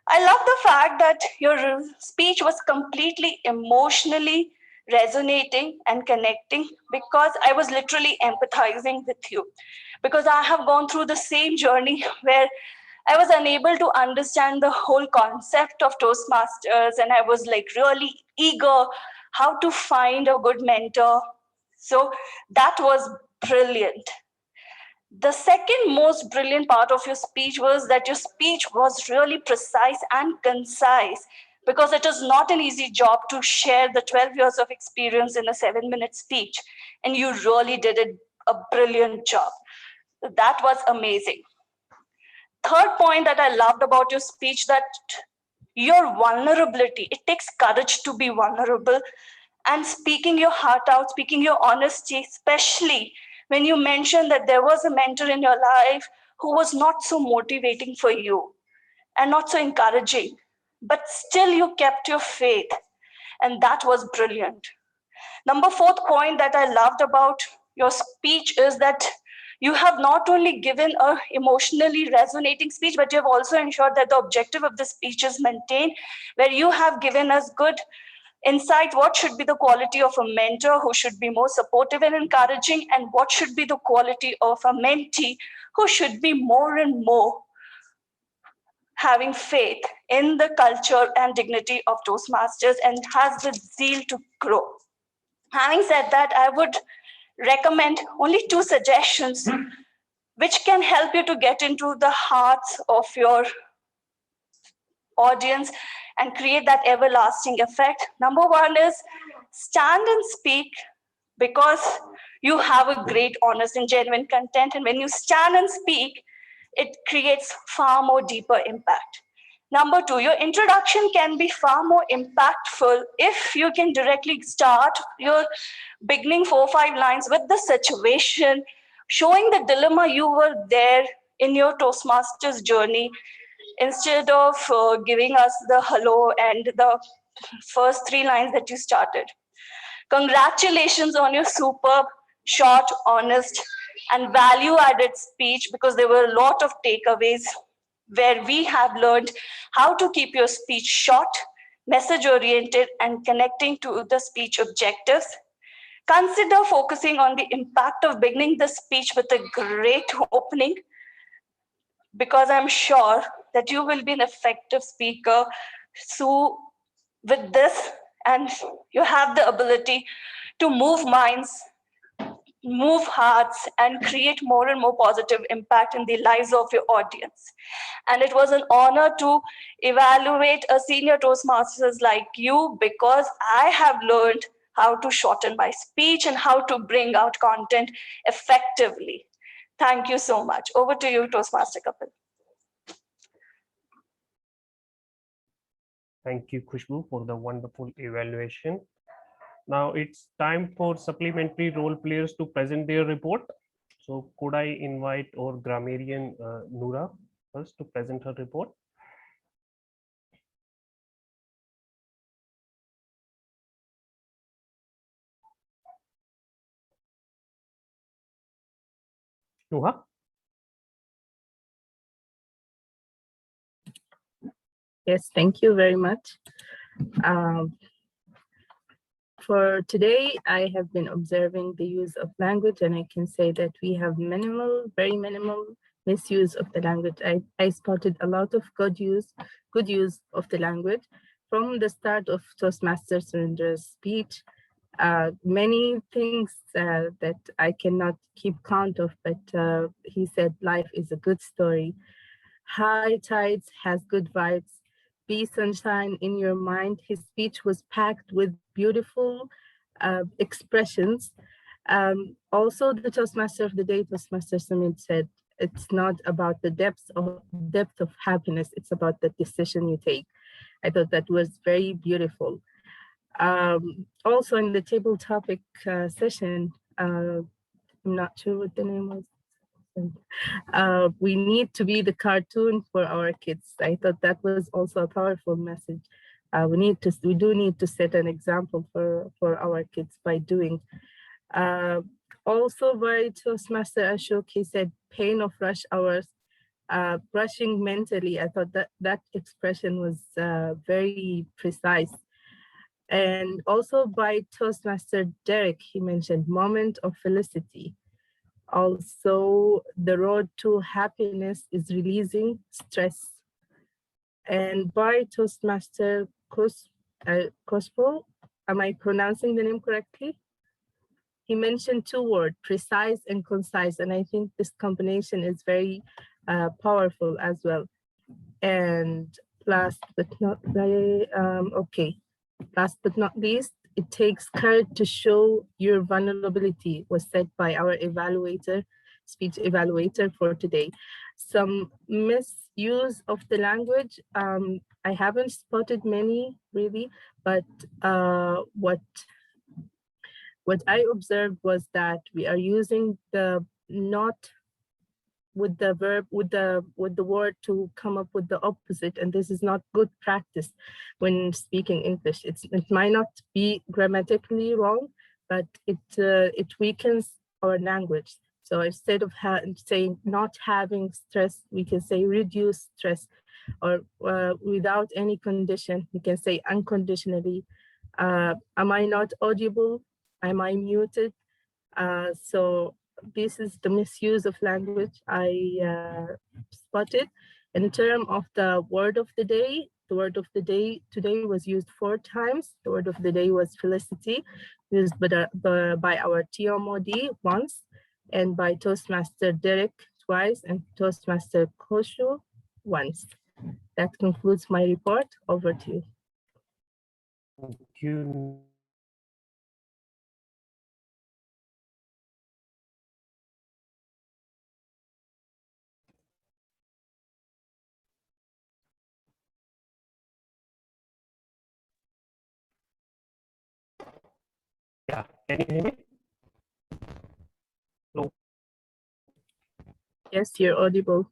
I love the fact that your speech was completely emotionally resonating and connecting, because I was literally empathizing with you, because I have gone through the same journey where I was unable to understand the whole concept of Toastmasters, and I was like really eager how to find a good mentor. So that was brilliant. The second most brilliant part of your speech was that your speech was really precise and concise, because it is not an easy job to share the 12 years of experience in a 7-minute speech. And you really did a brilliant job. That was amazing. Third point that I loved about your speech, that your vulnerability, it takes courage to be vulnerable and speaking your heart out, speaking your honesty, especially when you mentioned that there was a mentor in your life who was not so motivating for you and not so encouraging, but still you kept your faith, and that was brilliant. Number 4th point that I loved about your speech is that you have not only given a emotionally resonating speech, but you have also ensured that the objective of the speech is maintained, where you have given us good insight what should be the quality of a mentor who should be more supportive and encouraging, and what should be the quality of a mentee who should be more and more having faith in the culture and dignity of Toastmasters and has the zeal to grow. Having said that, I would recommend only 2 suggestions which can help you to get into the hearts of your audience and create that everlasting effect. Number 1 is stand and speak, because you have a great, honest, and genuine content. And when you stand and speak, it creates far more deeper impact. Number 2, your introduction can be far more impactful if you can directly start your beginning 4 or 5 lines with the situation, showing the dilemma you were there in your Toastmasters journey, instead of giving us the hello and the first 3 lines that you started. Congratulations on your superb, short, honest, and value-added speech, because there were a lot of takeaways where we have learned how to keep your speech short, message-oriented, and connecting to the speech objectives. Consider focusing on the impact of beginning the speech with a great opening, because I'm sure that you will be an effective speaker. So with this, and you have the ability to move minds, move hearts, and create more and more positive impact in the lives of your audience. And it was an honor to evaluate a senior Toastmasters like you, because I have learned how to shorten my speech and how to bring out content effectively. Thank you so much. Over to you, Toastmaster Kapil. Thank you, Khushbu, for the wonderful evaluation. Now it's time for supplementary role players to present their report. So could I invite our grammarian Noora first to present her report? Nuha? Yes, thank you very much. For today, I have been observing the use of language, and I can say that we have minimal, very minimal misuse of the language. I spotted a lot of good use of the language from the start of Toastmaster Surindra's speech. Many things that I cannot keep count of, but he said life is a good story. High tides has good vibes. Be sunshine in your mind. His speech was packed with beautiful expressions. Also, the Toastmaster of the day, Toastmaster Sumit, said, it's not about the depth of happiness, it's about the decision you take. I thought that was very beautiful. Also in the table topic session, I'm not sure what the name was. We need to be the cartoon for our kids. I thought that was also a powerful message. We do need to set an example for our kids by doing. Also by Toastmaster Ashok, he said pain of rush hours, rushing mentally. I thought that expression was very precise. And also by Toastmaster Derek, he mentioned moment of felicity. Also, the road to happiness is releasing stress. And by Toastmaster Kospo, am I pronouncing the name correctly? He mentioned two words, precise and concise. And I think this combination is very powerful as well. And last but not least, it takes courage to show your vulnerability, was said by our evaluator, speech evaluator for today. Some misuse of the language, I haven't spotted many really, but what I observed was that we are using the not with the verb, with the word to come up with the opposite, and this is not good practice when speaking English. It might not be grammatically wrong, but it weakens our language. So instead of saying not having stress, we can say reduce stress, or without any condition, we can say unconditionally. Am I not audible? Am I muted? So this is the misuse of language I spotted. In terms of the word of the day, the word of the day today was used 4 times. The word of the day was felicity, used by our TMOD once, and by Toastmaster Derek twice, and Toastmaster Kosho once. That concludes my report. Over to you. Thank you. Yeah, can you hear me? No. Yes, you're audible.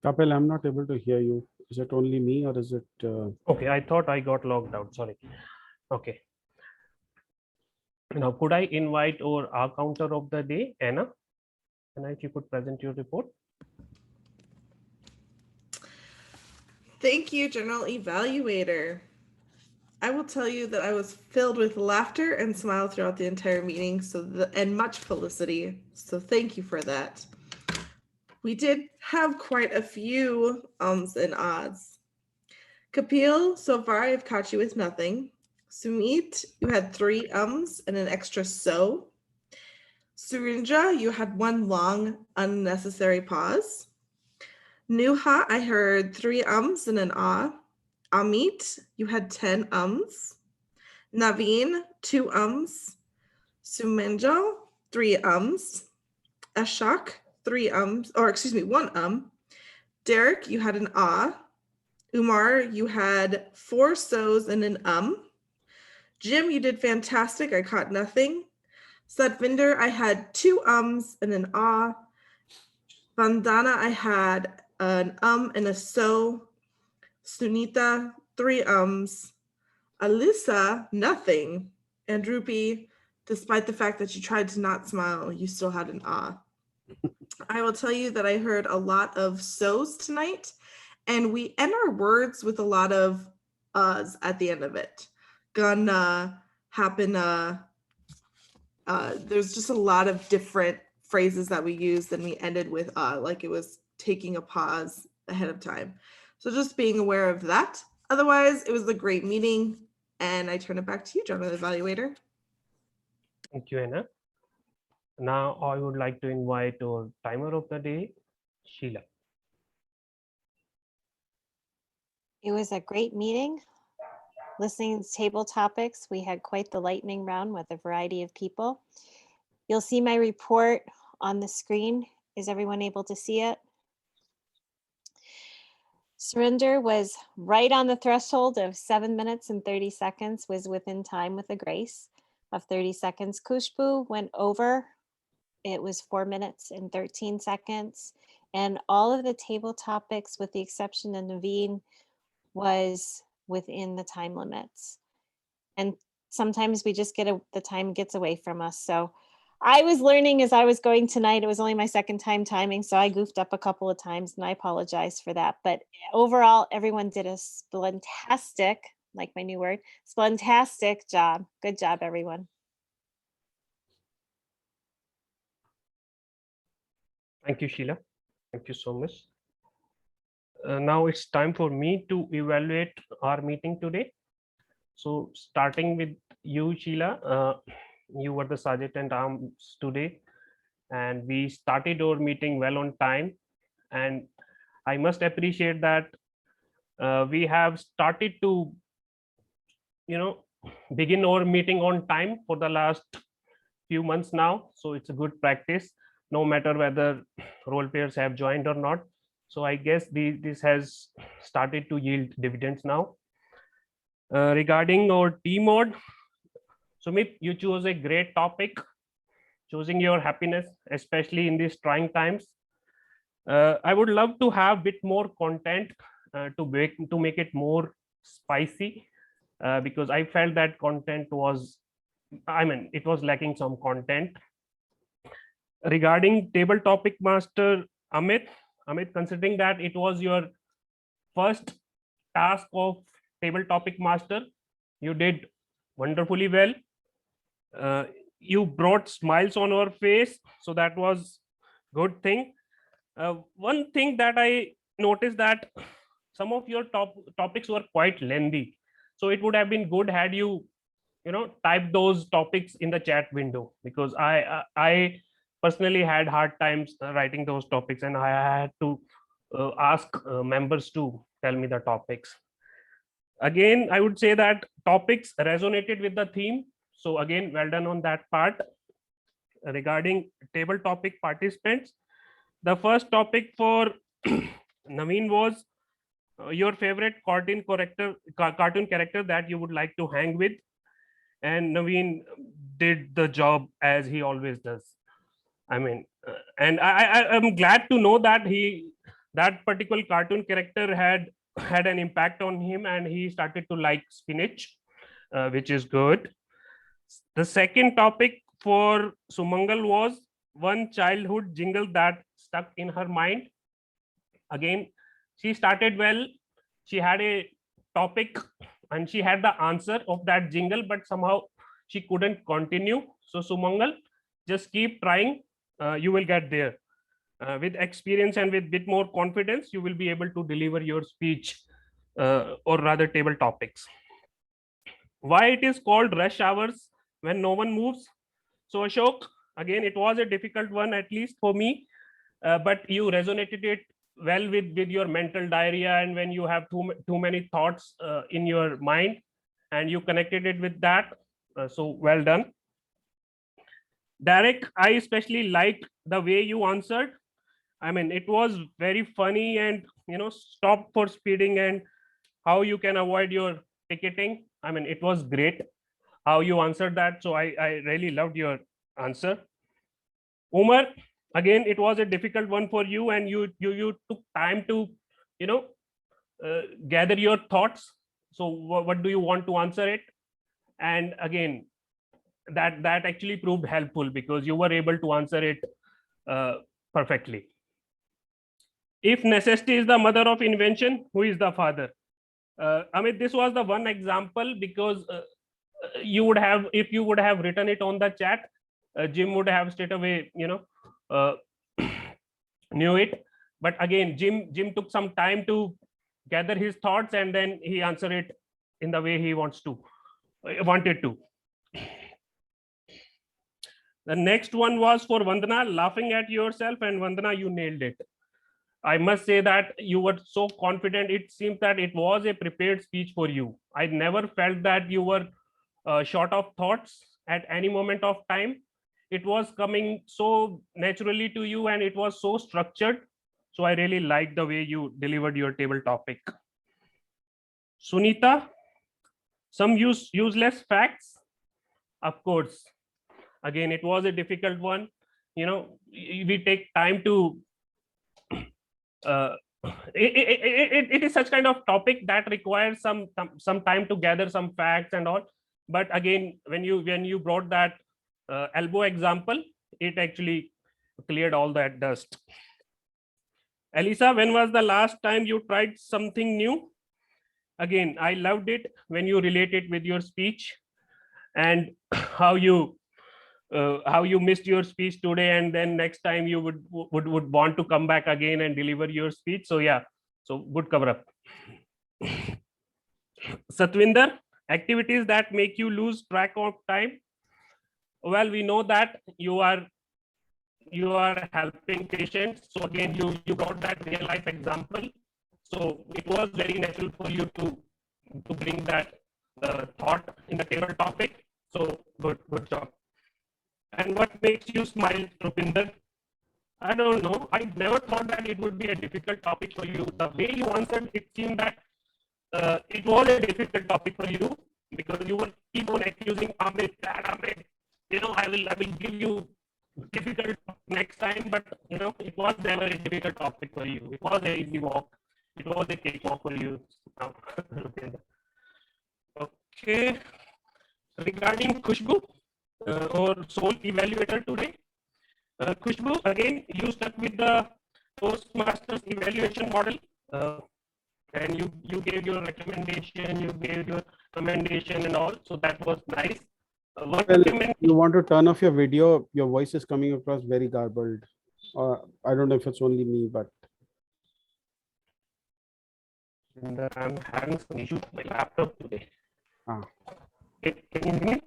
Kapil, I'm not able to hear you. Is it only me or is it? Okay, I thought I got logged out. Sorry. Okay. Now, could I invite our counter of the day, Anna? Anna, if you could present your report. Thank you, General Evaluator. I will tell you that I was filled with laughter and smile throughout the entire meeting, and much felicity. So thank you for that. We did have quite a few ums and ahs. Kapil, so far I've caught you with nothing. Sumit, you had 3 ums and an extra so. Sourindra, you had 1 long, unnecessary pause. Nuha, I heard 3 ums and an ah. Amit, you had 10 ums. Navin, 2 ums. Sumangal, 3 ums. Ashok, 3 ums, or excuse me, 1 Derek, you had an ah. Umar, you had 4 so's and an Jim, you did fantastic. I caught nothing. Satvinder, I had 2 ums and an ah. Vandana, I had an and a so. Sunita, 3 ums. Elyssa, nothing. And Rupi, despite the fact that you tried to not smile, you still had an ah. I will tell you that I heard a lot of so's tonight, and we end our words with a lot of uhs at the end of it. Gonna happen. There's just a lot of different phrases that we used, and we ended with like it was taking a pause ahead of time. So just being aware of that. Otherwise, it was a great meeting, and I turn it back to you, General Evaluator. Thank you, Anna. Now I would like to invite our timer of the day, Sheila. It was a great meeting. Listening to table topics, we had quite the lightning round with a variety of people. You'll see my report on the screen. Is everyone able to see it? Surinder was right on the threshold of 7 minutes and 30 seconds, was within time with a grace of 30 seconds. Kushbu went over. It was 4 minutes and 13 seconds. And all of the table topics, with the exception of Navin, was within the time limits. And sometimes we just the time gets away from us. So I was learning as I was going tonight. It was only my 2nd time timing, so I goofed up a couple of times, and I apologize for that. But overall, everyone did a splentastic, like my new word, splentastic job. Good job, everyone. Thank you, Sheila. Thank you so much. Now it's time for me to evaluate our meeting today. So starting with you, Sheila, you were the Sergeant at Arms today, and we started our meeting well on time. And I must appreciate that we have started to, begin our meeting on time for the last few months now. So it's a good practice, no matter whether role players have joined or not. So I guess this has started to yield dividends now. Regarding our team mode, Sumit, you chose a great topic, choosing your happiness, especially in these trying times. I would love to have a bit more content to make it more spicy, because I felt that content was, it was lacking some content. Regarding table topic master, Amit, considering that it was your first task of table topic master, you did wonderfully well. You brought smiles on our face, so that was good thing. One thing that I noticed, that some of your topics were quite lengthy, so it would have been good had you type those topics in the chat window, because I personally had hard times writing those topics, and I had to ask members to tell me the topics. Again, I would say that topics resonated with the theme. So again, well done on that part. Regarding table topic participants, the first topic for Navin was your favorite cartoon character that you would like to hang with. And Navin did the job as he always does. And I'm glad to know that that particular cartoon character had an impact on him, and he started to like spinach, which is good. The second topic for Sumangal was one childhood jingle that stuck in her mind. Again, she started well. She had a topic and she had the answer of that jingle, but somehow she couldn't continue. So Sumangal, just keep trying. You will get there. with experience and with bit more confidence, you will be able to deliver your speech or rather table topics. Why it is called rush hours when no one moves? So Ashok, again, it was a difficult one, at least for me, but you resonated it well with your mental diarrhea, and when you have too many thoughts in your mind, and you connected it with that. So well done. Derek, I especially liked the way you answered. I mean, it was very funny, and stop for speeding and how you can avoid your ticketing. I mean, it was great how you answered that. So I really loved your answer. Umar, again, it was a difficult one for you, and you took time to gather your thoughts. So what do you want to answer it? And again, that actually proved helpful because you were able to answer it perfectly. If necessity is the mother of invention, who is the father? I mean, this was the one example because you would have, if you would have written it on the chat, Jim would have straight away, knew it. But again, Jim took some time to gather his thoughts, and then he answered it in the way he wanted to. The next one was for Vandana, laughing at yourself, and Vandana, you nailed it. I must say that you were so confident. It seems that it was a prepared speech for you. I never felt that you were short of thoughts at any moment of time. It was coming so naturally to you, and it was so structured. So I really liked the way you delivered your table topic. Sunita, some useless facts. Of course, again, it was a difficult one. We take time to it is such kind of topic that requires some time to gather some facts and all. But again, when you brought that elbow example, it actually cleared all that dust. Elyssa, when was the last time you tried something new? Again, I loved it when you relate it with your speech and how you missed your speech today, and then next time you would want to come back again and deliver your speech. So yeah, so good cover up. Satvinder, activities that make you lose track of time. Well, we know that you are helping patients. So again, you brought that real life example. So it was very natural for you to bring that thought in the table topic. So good job. And what makes you smile, Rupinder? I don't know. I never thought that it would be a difficult topic for you. The way you answered, it seemed that it was a difficult topic for you because you were keep on accusing Amit that Amit, I will give you difficult next time, but it was never a difficult topic for you. It was an easy walk. It was a cakewalk for you. Okay. Regarding Khushbu or Soul Evaluator today, Khushbu, again, you stuck with the Toastmasters evaluation model, and you gave your recommendation, you gave your commendation and all. So that was nice. Well, you want to turn off your video, your voice is coming across very garbled. I don't know if it's only me, but I'm having some issues with my laptop today. Can you hear me?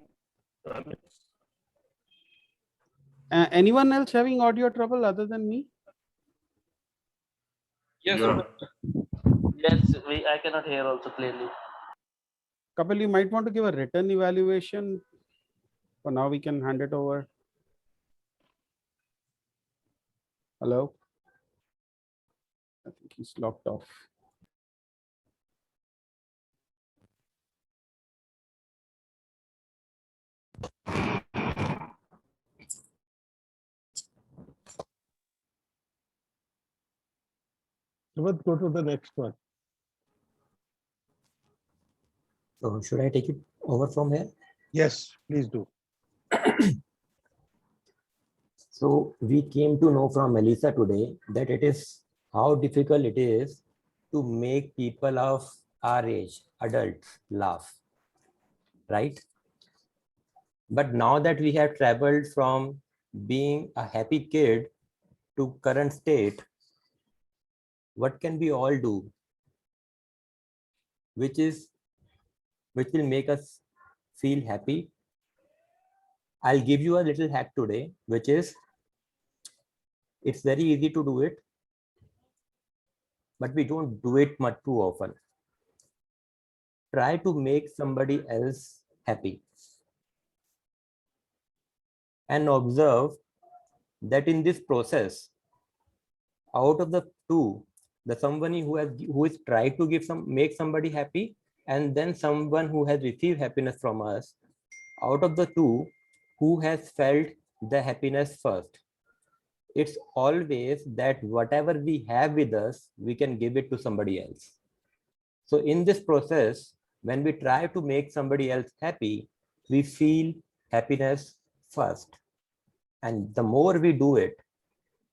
Anyone else having audio trouble other than me? Yes, yes, I cannot hear also clearly. Kapil, you might want to give a written evaluation. For now, we can hand it over. Hello? I think he's locked off. Let's go to the next one. So should I take it over from here? Yes, please do. So we came to know from Elyssa today that it is how difficult it is to make people of our age, adults, laugh, right? But now that we have traveled from being a happy kid to current state, what can we all do, which will make us feel happy? I'll give you a little hack today, which is, it's very easy to do it, but we don't do it much too often. Try to make somebody else happy. And observe that in this process, out of the two, the somebody who is tried to make somebody happy, and then someone who has received happiness from us, out of the two, who has felt the happiness first? It's always that whatever we have with us, we can give it to somebody else. So in this process, when we try to make somebody else happy, we feel happiness first. And the more we do it,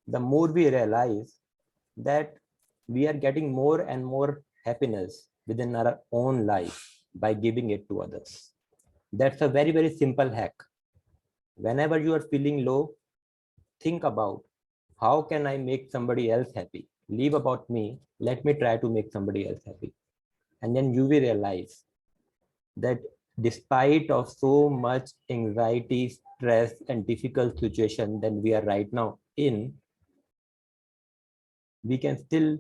the more we realize that we are getting more and more happiness within our own life by giving it to others. That's a very, very simple hack. Whenever you are feeling low, think about, how can I make somebody else happy? Leave about me, let me try to make somebody else happy. And then you will realize that despite of so much anxiety, stress, and difficult situation that we are right now in, we can still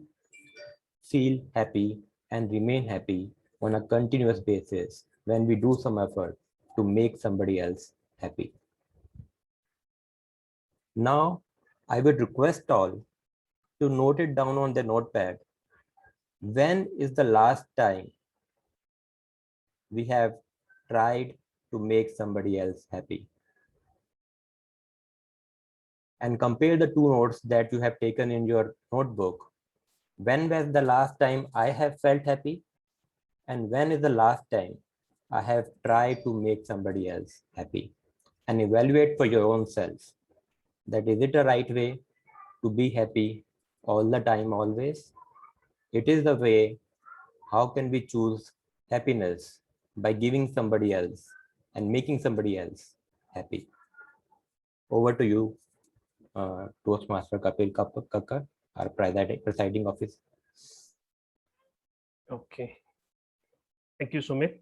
feel happy and remain happy on a continuous basis when we do some effort to make somebody else happy. Now, I would request all to note it down on the notepad. When is the last time we have tried to make somebody else happy? And compare the two notes that you have taken in your notebook. When was the last time I have felt happy? And when is the last time I have tried to make somebody else happy? And evaluate for your own self. That is it a right way to be happy all the time, always? It is the way. How can we choose happiness? By giving somebody else and making somebody else happy. Over to you, Toastmaster Kapil Kakkar, our presiding officer. Okay. Thank you, Sumit.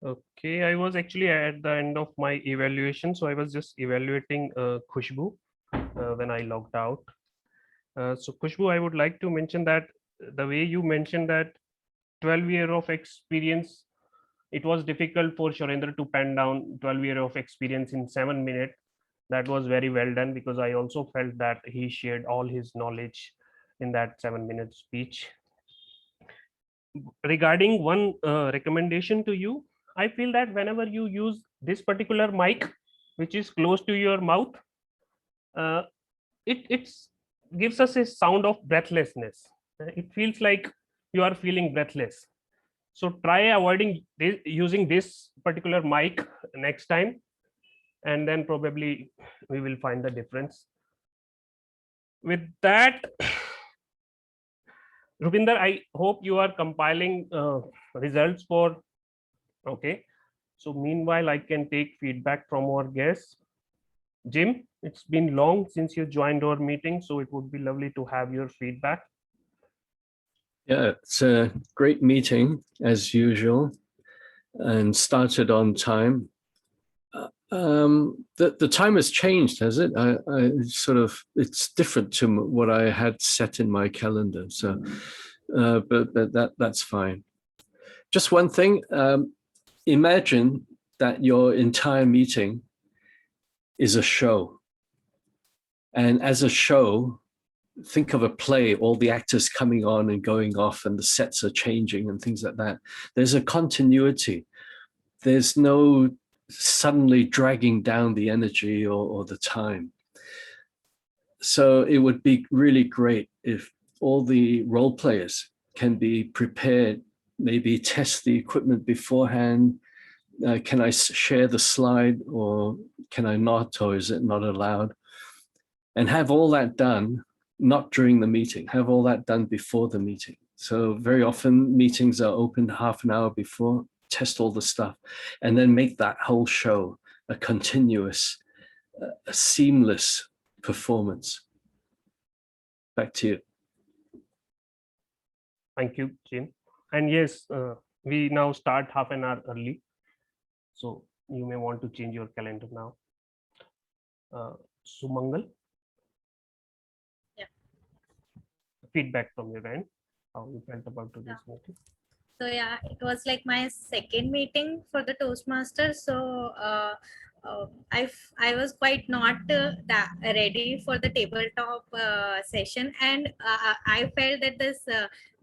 Okay, I was actually at the end of my evaluation, so I was just evaluating Khushbu when I logged out. So Khushbu, I would like to mention that the way you mentioned that 12 years of experience, it was difficult for Sourindra to pen down 12 years of experience in 7 minutes. That was very well done, because I also felt that he shared all his knowledge in that 7-minute speech. Regarding one recommendation to you, I feel that whenever you use this particular mic, which is close to your mouth, it gives us a sound of breathlessness. It feels like you are feeling breathless. So try avoiding using this particular mic next time, and then probably we will find the difference. With that, Rupinder, I hope you are compiling results for. Okay, so meanwhile I can take feedback from our guests. Jim, it's been long since you joined our meeting, so it would be lovely to have your feedback. Yeah, it's a great meeting as usual, and started on time. The time has changed, has it? It's different to what I had set in my calendar. So, but that's fine. Just one thing. Imagine that your entire meeting is a show, and as a show, think of a play, all the actors coming on and going off, and the sets are changing and things like that. There's a continuity. There's no suddenly dragging down the energy or the time. So it would be really great if all the role players can be prepared, maybe test the equipment beforehand. Can I share the slide, or can I not, or is it not allowed? And have all that done, not during the meeting, have all that done before the meeting. So very often meetings are opened half an hour before, test all the stuff, and then make that whole show a continuous, a seamless performance. Back to you. Thank you, Jim. And yes, we now start half an hour early. So you may want to change your calendar now. Sumangal? Yeah. Feedback from your end, how you felt about today's meeting. So yeah, it was like my second meeting for the Toastmaster. So I was quite not that ready for the tabletop session, and I felt that this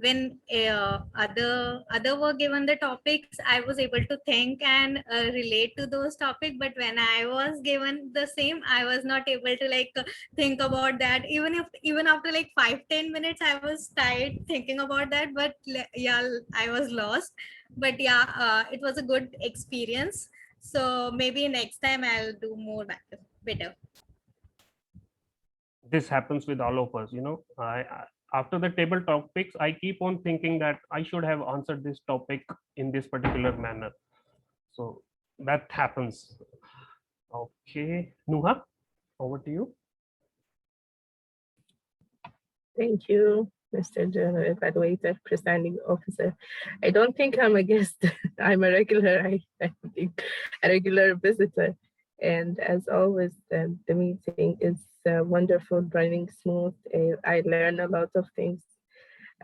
when other were given the topics, I was able to think and relate to those topics. But when I was given the same, I was not able to like think about that. Even after like 5-10 minutes, I was tired thinking about that. But yeah, I was lost. But yeah, it was a good experience. So maybe next time I'll do more better. This happens with all of us, you know. After the table topics, I keep on thinking that I should have answered this topic in this particular manner. So that happens. Okay, Nuha, over to you. Thank you, Mr. General Evaluator, Presiding Officer. I don't think I'm a guest. I'm a regular, I think, a regular visitor. And as always, the meeting is wonderful, running smooth. I learn a lot of things,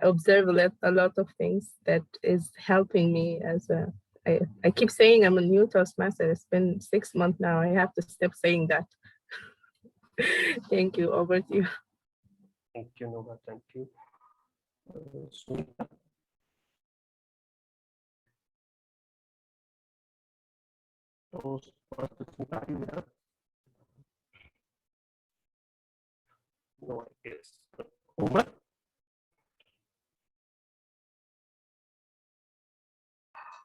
I observe a lot of things that is helping me as a, I keep saying I'm a new Toastmaster. It's been 6 months now. I have to stop saying that. Thank you. Over to you. Thank you, Nova. Thank you. Sunita. No, I guess. Umar.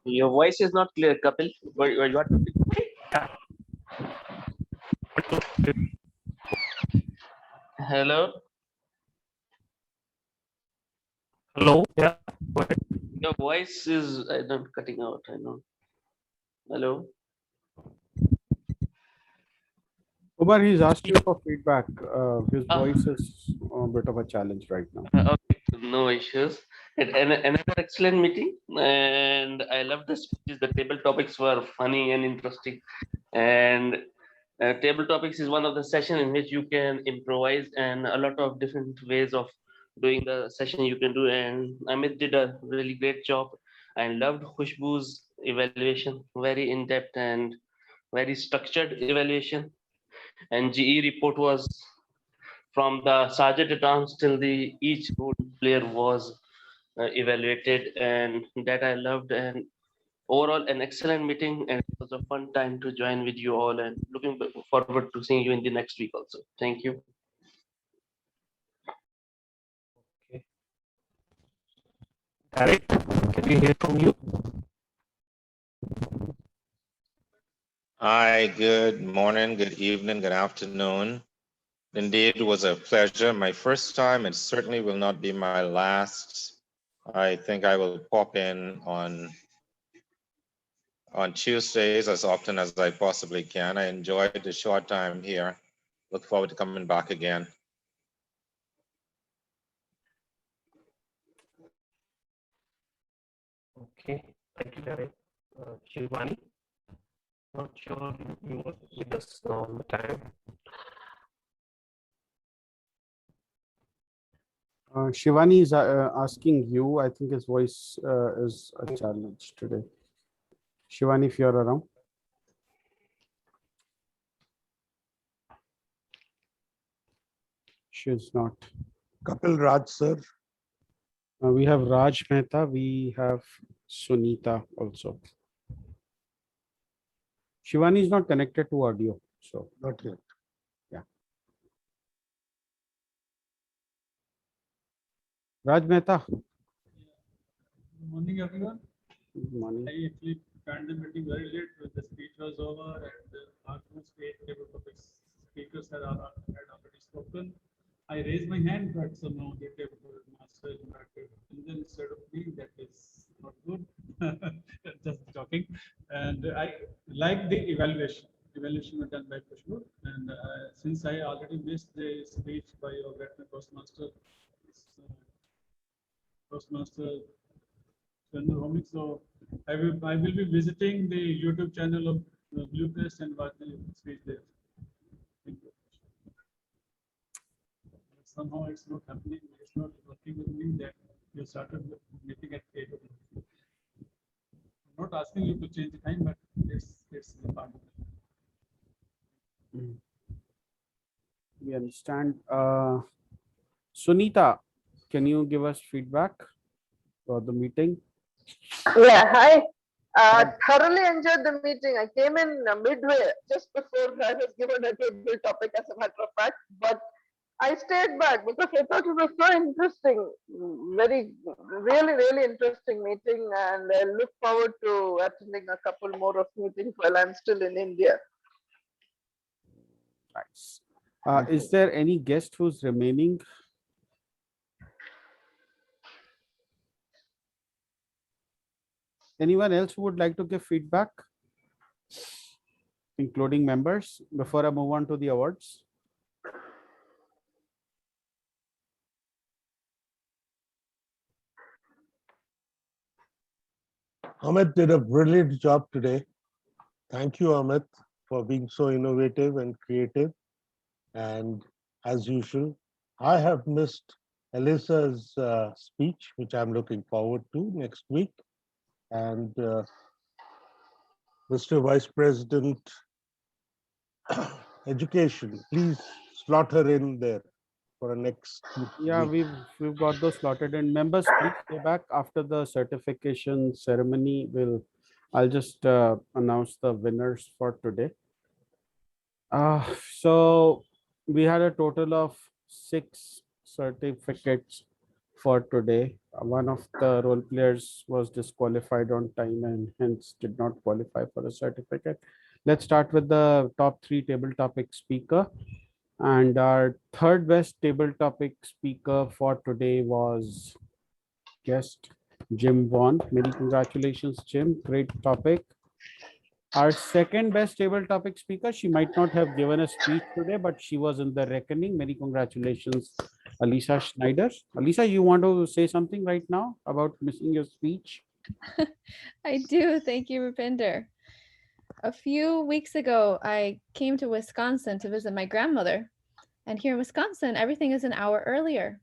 Your voice is not clear, Kapil. What? Hello. Hello. Yeah. Go ahead. Your voice is cutting out. I know. Hello. Umar, he's asked you for feedback. His voice is a bit of a challenge right now. Okay, no issues. Another excellent meeting, and I love the speeches. The table topics were funny and interesting, and table topics is one of the session in which you can improvise and a lot of different ways of doing the session you can do. And Amit did a really great job. I loved Khushbu's evaluation, very in depth and very structured evaluation. And GE report was from the sergeant at arms till the each role player was evaluated, and that I loved. And overall, an excellent meeting, and it was a fun time to join with you all. And looking forward to seeing you in the next week also. Thank you. Okay. Tarek, can we hear from you? Hi, good morning, good evening, good afternoon. Indeed, it was a pleasure. My first time, and certainly will not be my last. I think I will pop in on Tuesdays as often as I possibly can. I enjoyed the short time here. Look forward to coming back again. Okay, thank you, Tarek. Shivani, not sure you were with us all the time. Shivani is asking you. I think his voice is a challenge today. Shivani, if you're around. She's not. Kapil Raj, sir. We have Raj Mehta. We have Sunita also. Shivani is not connected to audio, so. Not yet. Yeah. Raj Mehta. Good morning, everyone. Good morning. I actually joined the meeting very late when the speech was over and our two state table topics speakers had already spoken. I raised my hand, but somehow the table master invited, and then instead of me, that is not good. Just joking. And I like the evaluation. evaluation was done by Pushpur. And since I already missed the speech by your veteran Toastmaster, Toastmaster Bhowmick, so I will be visiting the YouTube channel of Blue Crest and watch the speech there. Thank you. Somehow it's not happening. It's not working with me that you started with meeting at 8 o'clock. I'm not asking you to change the time, but it's the part of it. We understand. Sunita, can you give us feedback for the meeting? Yeah, hi. Thoroughly enjoyed the meeting. I came in midway, just before I was given a table topic, as a matter of fact, but I stayed back because I thought it was so interesting. Really interesting meeting, and I look forward to attending a couple more of meetings while I'm still in India. Nice. Is there any guest who's remaining? Anyone else who would like to give feedback, including members, before I move on to the awards? Amit did a brilliant job today. Thank you, Amit, for being so innovative and creative. And as usual, I have missed Elyssa's speech, which I'm looking forward to next week. And Mr. Vice President, Education, please slot her in there for a next Yeah, week. we've got those slotted in. Members, please stay back after the certification ceremony. I'll just announce the winners for today. So we had a total of 6 certificates for today. One of the role players was disqualified on time and hence did not qualify for a certificate. Let's start with the top 3 table topic speaker. And our third best table topic speaker for today was guest Jim Vaughn. Many congratulations, Jim. Great topic. Our second best table topic speaker, she might not have given a speech today, but she was in the reckoning. Many congratulations, Elyssa Schneider. Elyssa, you want to say something right now about missing your speech? I do. Thank you, Rupinder. A few weeks ago, I came to Wisconsin to visit my grandmother. And here in Wisconsin, everything is an hour earlier.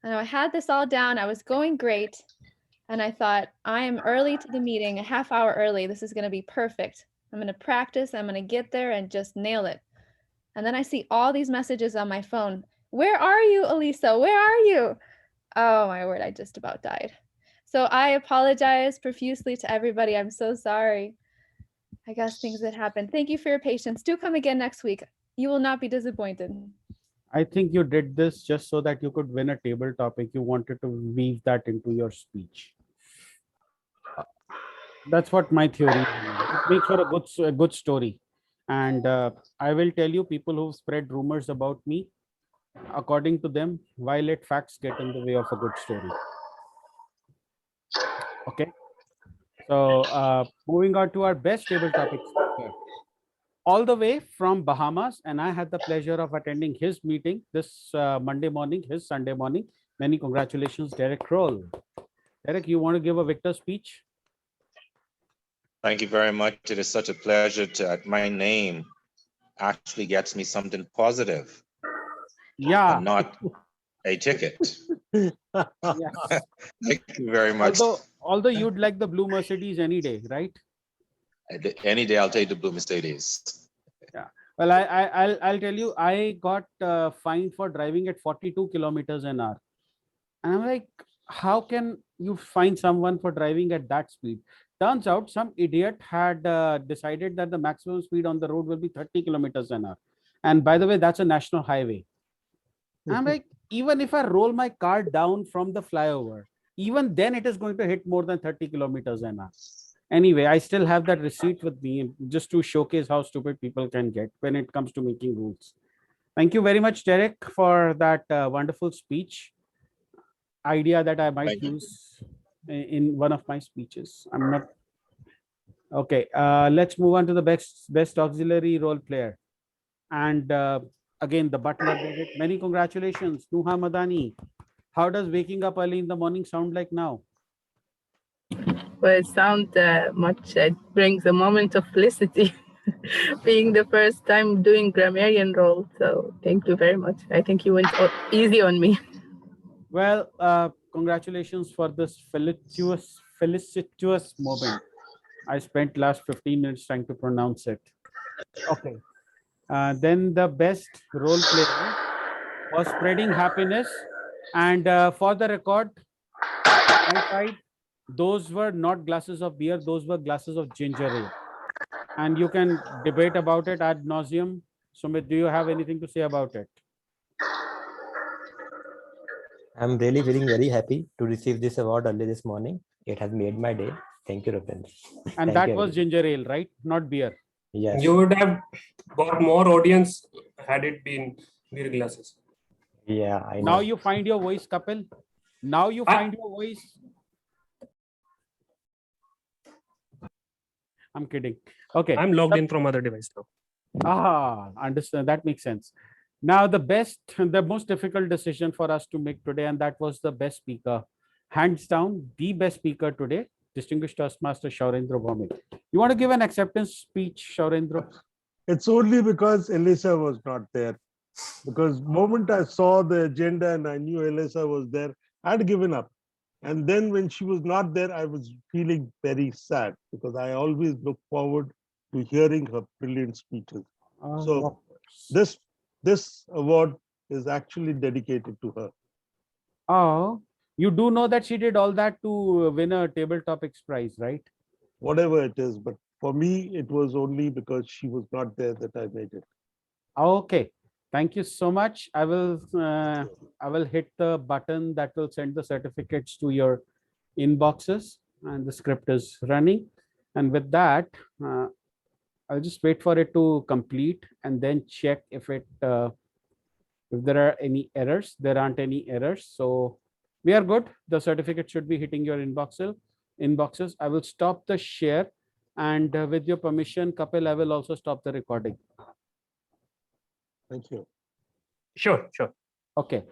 And I had this all down. I was going great. And I thought, I am early to the meeting, a half hour early. This is going to be perfect. I'm going to practice. I'm going to get there and just nail it. And then I see all these messages on my phone. Where are you, Elyssa? Where are you? Oh, my word. I just about died. So I apologize profusely to everybody. I'm so sorry. I guess things that happen. Thank you for your patience. Do come again next week. You will not be disappointed. I think you did this just so that you could win a table topic. You wanted to weave that into your speech. That's what my theory is. It makes for a good story. And I will tell you, people who spread rumors about me, according to them, violent facts get in the way of a good story. Okay. So moving on to our best table topic speaker. All the way from Bahamas, and I had the pleasure of attending his meeting this Monday morning, his Sunday morning. Many congratulations, Derek Rolle. Derek, you want to give a victor speech? Thank you very much. It is such a pleasure that my name actually gets me something positive. Yeah. And not a ticket. Yes. Thank you very much. Although you'd like the blue Mercedes any day, right? Any day I'll take the blue Mercedes. Yeah. Well, I'll tell you, I got fined for driving at 42 kilometers an hour. And I'm like, how can you fine someone for driving at that speed? Turns out some idiot had decided that the maximum speed on the road will be 30 kilometers an hour. And by the way, that's a national highway. I'm like, even if I roll my car down from the flyover, even then it is going to hit more than 30 kilometers an hour. Anyway, I still have that receipt with me just to showcase how stupid people can get when it comes to making rules. Thank you very much, Derek, for that wonderful speech. Idea that I might use in one of my speeches. I'm not Okay, let's move on to the best auxiliary role player. And again, the butler did it. Many congratulations, Nuha Madani. How does waking up early in the morning sound like now? Well, it sounds much, it brings a moment of felicity, being the first time doing grammarian role. So thank you very much. I think you went easy on me. Well, congratulations for this felicitous moment. I spent last 15 minutes trying to pronounce it. Okay. Then the best role player was Spreading Happiness. And for the record, my side, those were not glasses of beer, those were glasses of ginger ale. And you can debate about it ad nauseum. Sumit, do you have anything to say about it? I'm really feeling very happy to receive this award early this morning. It has made my day. Thank you, Rupinder. And that was ginger ale, right? Not beer. Yes. You would have got more audience had it been beer glasses. Yeah, I know. Now you find your voice, Kapil. Now you find your voice. I'm kidding. Okay. I'm logged in from other device now. Ah, understand. That makes sense. Now the most difficult decision for us to make today, and that was the best speaker. Hands down, the best speaker today, distinguished Toastmaster Sourindra Bhowmick. You want to give an acceptance speech, Sourindra? It's only because Elyssa was not there. Because moment I saw the agenda and I knew Elyssa was there, I had given up. And then when she was not there, I was feeling very sad because I always look forward to hearing her brilliant speeches. So this award is actually dedicated to her. Oh, you do know that she did all that to win a Table Topics prize, right? Whatever it is, but for me, it was only because she was not there that I made it. Okay. Thank you so much. I will hit the button that will send the certificates to your inboxes, and the script is running. And with that, I'll just wait for it to complete and then check if there are any errors. There aren't any errors, so we are good. The certificate should be hitting your inboxes. I will stop the share, and with your permission, Kapil, I will also stop the recording. Thank you. Sure. Okay.